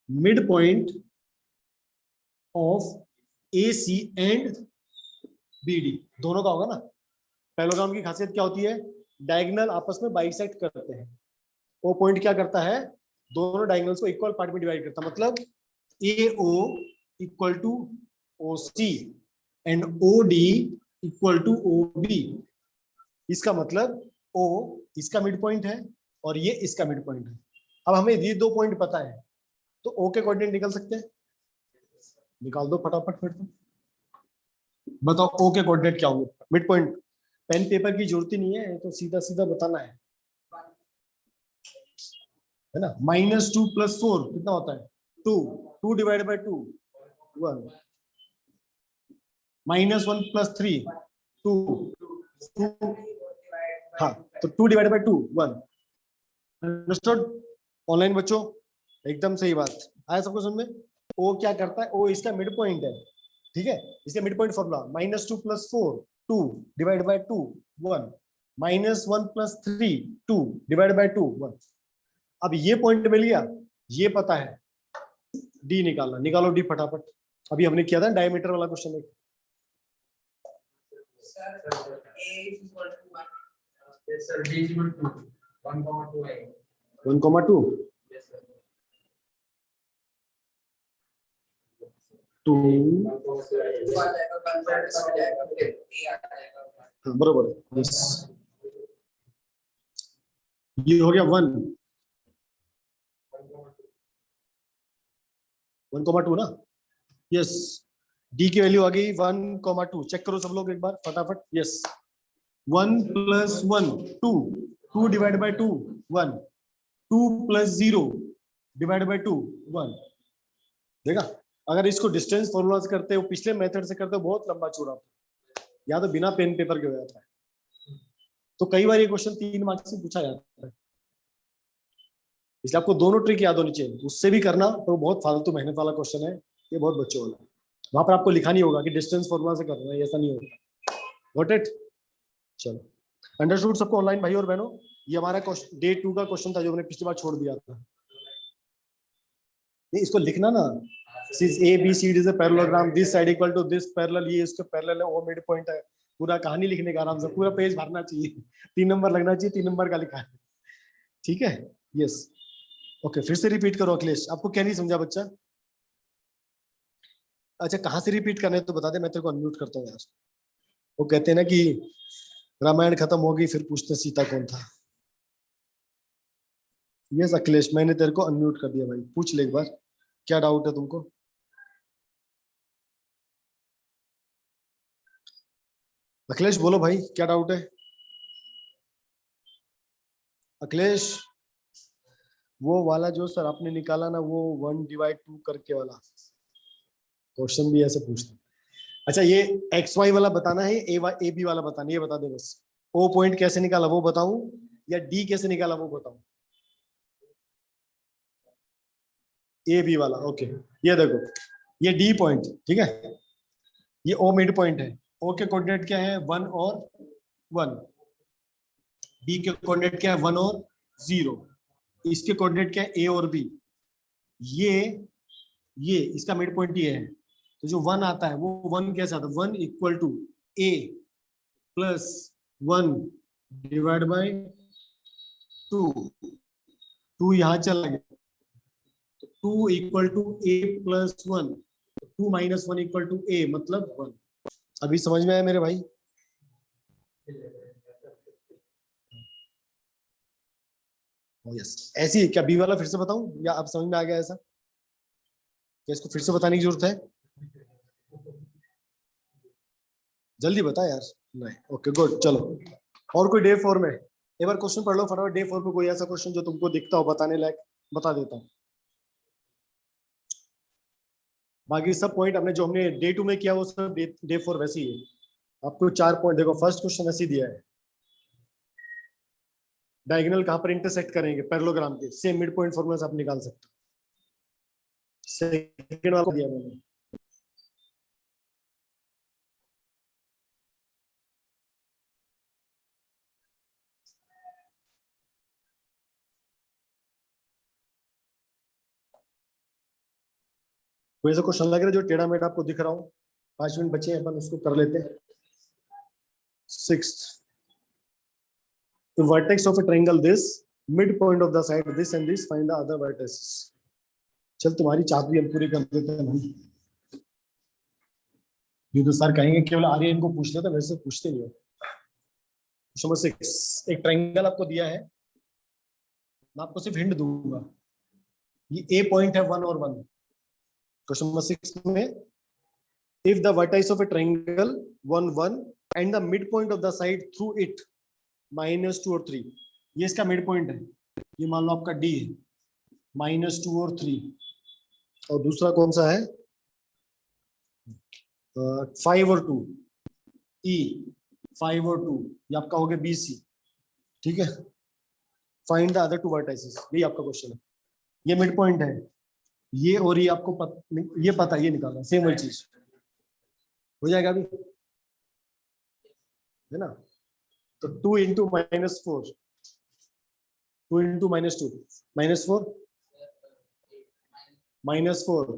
mid point of AC and BD, दोनों का होगा ना। पैरेललोग्राम की खासियत क्या होती है, डायगोनल आपस में बाइसेक्ट करते हैं। O पॉइंट क्या करता है, दोनों डायगोनल्स को इक्वल पार्ट में डिवाइड करता है, मतलब AO equal to OC and OD equal to OB। इसका मतलब O इसका मिड पॉइंट है और ये इसका मिड पॉइंट है। अब हमें ये 2 पॉइंट पता है, तो O के कोऑर्डिनेट निकल सकते हैं, निकाल दो फटाफट फिर तो। बताओ O के कोऑर्डिनेट क्या होंगे, मिड पॉइंट, पेन पेपर की जरूरत ही नहीं है, तो सीधा सीधा बताना है ना। -2 + 4 कितना होता है, 2, 2 डिवाइड बाय 2 1, -1 + 3 2, 2, हाँ तो 2 डिवाइड बाय 2 1। अंडरस्टूड ऑनलाइन बच्चों, एकदम सही बात। आया सबको समझ में? ओ क्या करता है, ओ इसका मिड पॉइंट है, ठीक है, इसका mid point formula -2 + 4 2 divide by 2 1 -1 + 3 2 divide by 2 1। अब ये पॉइंट मिल गया, ये पता है, डी निकालना, निकालो डी फटाफट। अभी हमने किया था डायमीटर वाला क्वेश्चन एक। Sir, A is equal to 1. Yes, sir. D is equal to 1,2 I. 1,2 Yes, sir. 2 2 आ जाएगा, 1 आ जाएगा, फिर A आ जाएगा। बरोबर है, यस। ये हो गया 1 1,2 ना, यस। डी की वैल्यू आ गई 1,2। चेक करो सब लोग एक बार फटाफट, yes. 1 + 1 2 2 divide by 2 1 2 + 0 divide by 2 1। देखा, अगर इसको डिस्टेंस फॉर्मूला से करते हो, पिछले मेथड से करते हो, बहुत लंबा चौड़ा होता है, या तो बिना पेन पेपर के हो जाता है। तो कई बार ये क्वेश्चन 3 मार्क्स से पूछा जाता है, इसलिए आपको दोनों ट्रिक याद होनी चाहिए। उससे भी करना तो बहुत फालतू मेहनत वाला क्वेश्चन है, ये बहुत बच्चों वाला है। वहां पर आपको लिखा नहीं होगा कि डिस्टेंस फॉर्मूला से करना है, ऐसा नहीं होता। Got it? चलो, अंडरस्टूड सबको ऑनलाइन भाई और बहनों? ये हमारा डे 2 का क्वेश्चन था जो हमने पिछली बार छोड़ दिया था। नहीं, इसको लिखना ना, since ABCD is a parallelogram, this side equal to this parallel, ये इसके पैरेलल है, वो मिड पॉइंट है। पूरा कहानी लिखने का आराम से, पूरा पेज भरना चाहिए, 3 नंबर लगना चाहिए, 3 नंबर का लिखा है, ठीक है, यस। ओके, फिर से रिपीट करो अखिलेश, आपको क्या नहीं समझा बच्चा? अच्छा, कहाँ से रिपीट करना है तो बता दे, मैं तेरे को अनम्यूट करता हूँ यार। वो कहते हैं ना कि रामायण खत्म हो गई, फिर पूछते सीता कौन था। यस अखिलेश, मैंने तेरे को अनम्यूट कर दिया भाई, पूछ ले एक बार, क्या डाउट है तुमको? अखिलेश बोलो भाई, क्या डाउट है? अखिलेश, वो वाला जो सर आपने निकाला ना, वो 1/2 करके वाला क्वेश्चन भी ऐसे पूछते। अच्छा, ये XY वाला बताना है, ए बी वाला बताना, ये बता दे बस। ओ पॉइंट कैसे निकाला वो बताऊं, या डी कैसे निकाला वो बताऊं? ए बी वाला, ओके। ये देखो, ये डी पॉइंट, ठीक है, ये ओ मिड पॉइंट है। ओ के कोऑर्डिनेट क्या है, 1 और 1। बी के कोऑर्डिनेट क्या है, 1 और 0। इसके कोऑर्डिनेट क्या है, ए और बी। ये इसका मिड पॉइंट ये है, तो जो 1 आता है वो 1 कैसे आता है, 1 equal to A plus 1 divide by 2। 2 यहां चला गया, 2 equal to A plus 1, 2 - 1 equal to A, मतलब 1। अभी समझ में आया मेरे भाई? यस, ऐसी क्या बी वाला फिर से बताऊं, या अब समझ में आ गया ऐसा? क्या इसको फिर से बताने की जरूरत है? जल्दी बता यार। नहीं, ओके गुड, चलो। और कोई डे 4 में एक बार क्वेश्चन पढ़ लो फटाफट। डे 4 में कोई ऐसा क्वेश्चन जो तुमको दिखता हो बताने लायक, बता देता हूँ। बाकी सब पॉइंट हमने जो हमने डे 2 में किया वो सब डे 4 वैसे ही है। आपको 4 पॉइंट देखो, फर्स्ट क्वेश्चन ऐसे दिया है, डायगोनल कहां पर इंटरसेक्ट करेंगे पैरेललोग्राम के, सेम मिड पॉइंट फॉर्मूला से आप निकाल सकते हो। सेकंड वाला दिया मैंने, कोई ऐसा क्वेश्चन लग रहा है जो टेढ़ा मेढ़ा आपको दिख रहा हो? 5 मिनट बचे हैं, अपन उसको कर लेते हैं। 6th, the vertex of a triangle this, midpoint of the side this and this, find the other vertices। चल, तुम्हारी चाहत भी हम पूरी कर देते हैं भाई। ये तो सर कहेंगे केवल आर्यन को पूछ लेते, वैसे पूछते नहीं हो। नंबर 6, एक ट्रायंगल आपको दिया है, मैं आपको सिर्फ हिंट दूंगा। ये ए पॉइंट है 1 और 1। क्वेश्चन नंबर 6 में, if the vertex of a triangle 1 1 and the midpoint of the side through it -2 और 3, ये इसका मिड पॉइंट है, ये मान लो आपका डी है, -2 और 3। और दूसरा कौन सा है, 5 और 2, ई 5 और 2, ये आपका हो गया BC, ठीक है। फाइंड द अदर 2 वर्टाइसेस, यही आपका क्वेश्चन है। ये मिड पॉइंट है, ये और ये आपको ये पता है, ये निकालना सेम वही चीज हो जाएगा अभी, है ना। तो 2 इंटू -4, 2 इंटू -2, -4 -4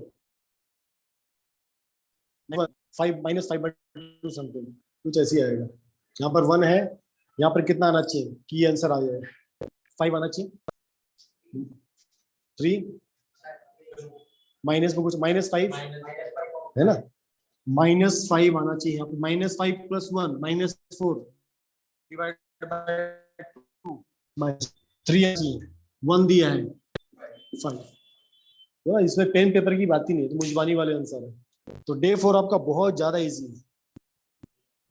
5 -5/2 समथिंग कुछ ऐसी आएगा। यहाँ पर 1 है, यहाँ पर कितना आना चाहिए कि ये आंसर आ जाए, 5 आना चाहिए, 3 माइनस में कुछ -5 है ना, -5 आना चाहिए यहाँ पे, -5 + 1 -4 डिवाइड बाय 2 -3 1 दिया है 5। तो इसमें पेन पेपर की बात ही नहीं है, तो मुंजबानी वाले आंसर है। तो डे 4 आपका बहुत ज्यादा इजी है।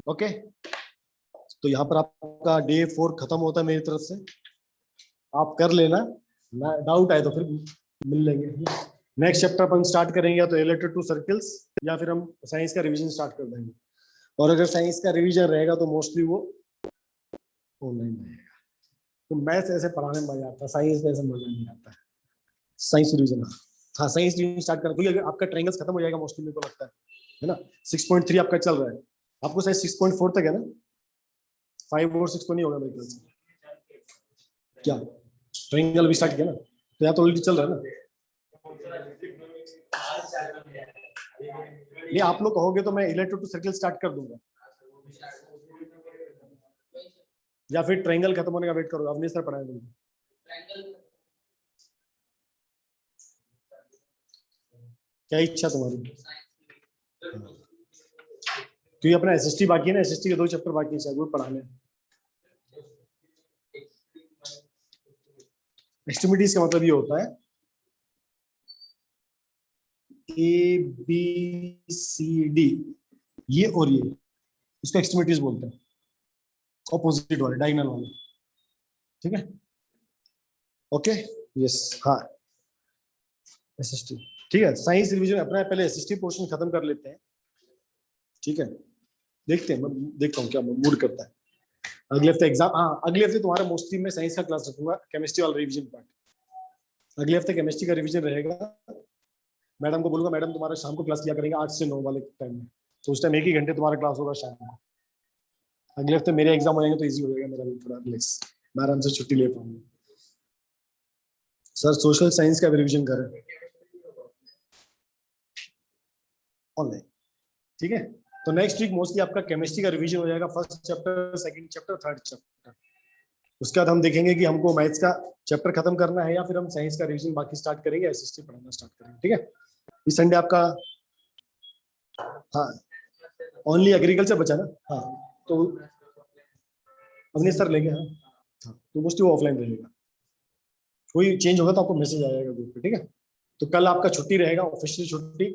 ओके, तो यहाँ पर आपका डे 4 खत्म होता है मेरी तरफ से, आप कर लेना, डाउट आए तो फिर मिल लेंगे। नेक्स्ट चैप्टर अपन स्टार्ट करेंगे या तो रिलेटेड टू सर्कल्स, या फिर हम साइंस का रिवीजन स्टार्ट कर देंगे। और अगर साइंस का रिवीजन रहेगा तो मोस्टली वो ऑनलाइन रहेगा। तो मैथ्स ऐसे पढ़ाने में मजा आता है, साइंस में ऐसे मजा नहीं आता है। साइंस रिवीजन, हाँ साइंस रिवीजन स्टार्ट करना, क्योंकि अगर आपका ट्रायंगल्स खत्म हो जाएगा मोस्टली, मेरे को लगता है ना। 6.3 आपका चल रहा है, आपको शायद 6.4 तक है ना, 5 और 6 तो नहीं होगा मेरे ख्याल से। क्या ट्रायंगल भी स्टार्ट किया ना, तो यहाँ तो ऑलरेडी चल रहा है ना। ये आप लोग कहोगे तो मैं रिलेटेड टू सर्कल स्टार्ट कर दूंगा, या फिर ट्रायंगल खत्म होने का वेट करो, अवनीश सर पढ़ाए दूंगा। क्या इच्छा तुम्हारी, क्योंकि अपना एसएसटी बाकी है ना, एसएसटी के 2 चैप्टर बाकी है शायद वो पढ़ाने। एक्सट्रीमिटीज का मतलब ये होता है ABCD, ये और ये, इसको एक्सट्रीमिटीज बोलते हैं, ऑपोजिट वाले, डायगोनल वाले, ठीक है। ओके यस, हाँ एसएसटी ठीक है। साइंस रिवीजन अपना पहले एसएसटी पोर्शन खत्म कर लेते हैं, ठीक है। देखते हैं, मैं देखता हूँ क्या मूड करता है। अगले हफ्ते एग्जाम, हाँ अगले हफ्ते तुम्हारा मोस्टली मैं साइंस का क्लास रखूंगा, केमिस्ट्री वाला रिवीजन पार्ट। अगले हफ्ते केमिस्ट्री का रिवीजन रहेगा, मैडम को बोलूंगा मैडम तुम्हारा शाम को क्लास किया करेंगे 8 से 9 वाले टाइम में, तो उस टाइम 1 ही घंटे तुम्हारा क्लास होगा शाम को। अगले हफ्ते मेरे एग्जाम हो जाएंगे तो इजी हो जाएगा मेरा भी, थोड़ा रिलैक्स, मैं आराम से छुट्टी ले पाऊंगा। सर सोशल साइंस का रिवीजन करें ऑनलाइन, ठीक है। तो नेक्स्ट वीक मोस्टली आपका केमिस्ट्री का रिवीजन हो जाएगा, first chapter, second chapter, third chapter. उसके बाद हम देखेंगे कि हमको मैथ्स का चैप्टर खत्म करना है या फिर हम साइंस का रिवीजन बाकी स्टार्ट करेंगे, एसएसटी पढ़ाना स्टार्ट करेंगे, ठीक है। इस संडे आपका, हाँ ओनली एग्रीकल्चर बचा ना, हाँ तो अवनीश सर लेंगे, हाँ तो मोस्टली वो ऑफलाइन रहेगा। कोई चेंज होगा तो आपको मैसेज आ जाएगा ग्रुप पे, ठीक है। तो कल आपका छुट्टी रहेगा, ऑफिशियल छुट्टी।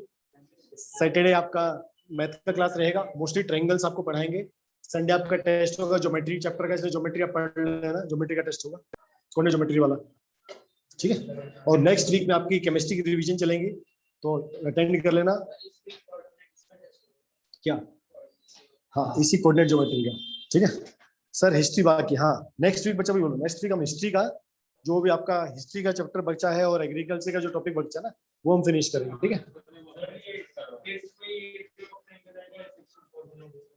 सैटरडे आपका मैथ का क्लास रहेगा, मोस्टली ट्रायंगल्स आपको पढ़ाएंगे। संडे आपका टेस्ट होगा ज्योमेट्री चैप्टर का, इसलिए ज्योमेट्री आप पढ़ लेना, ज्योमेट्री का टेस्ट होगा, कौन ज्योमेट्री वाला, ठीक है। और नेक्स्ट वीक में आपकी केमिस्ट्री की रिवीजन चलेंगी, तो अटेंड कर लेना। क्या, हाँ इसी कोऑर्डिनेट ज्योमेट्री का, ठीक है सर। हिस्ट्री बाकी, हाँ नेक्स्ट वीक बच्चा भी बोलो, नेक्स्ट वीक हम हिस्ट्री का जो भी आपका हिस्ट्री का चैप्टर बचा है और एग्रीकल्चर का जो टॉपिक बचा है ना, वो हम फिनिश करेंगे, ठीक है।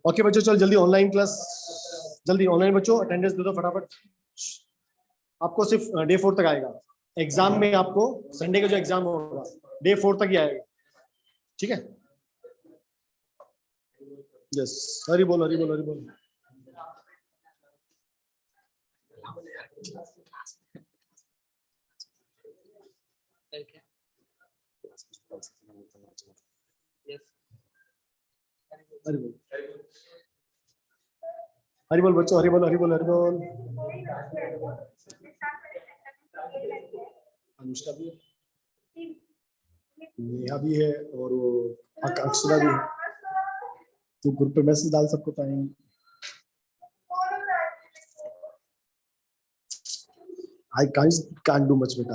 ओके बच्चों, चल जल्दी ऑनलाइन क्लास, जल्दी ऑनलाइन बच्चों अटेंडेंस दे दो फटाफट। आपको सिर्फ डे 4 तक आएगा एग्जाम में, आपको संडे का जो एग्जाम होगा डे 4 तक ही आएगा, ठीक है। यस, हरी बोल हरी बोल हरी बोल। हरी बोल, हरी बोल बच्चों, हरी बोल हरी बोल हरी बोल। अनुष्का भी है, नेहा भी है, और वो अक्षरा भी है। तो ग्रुप पे मैसेज डाल सबको time. I can't do much with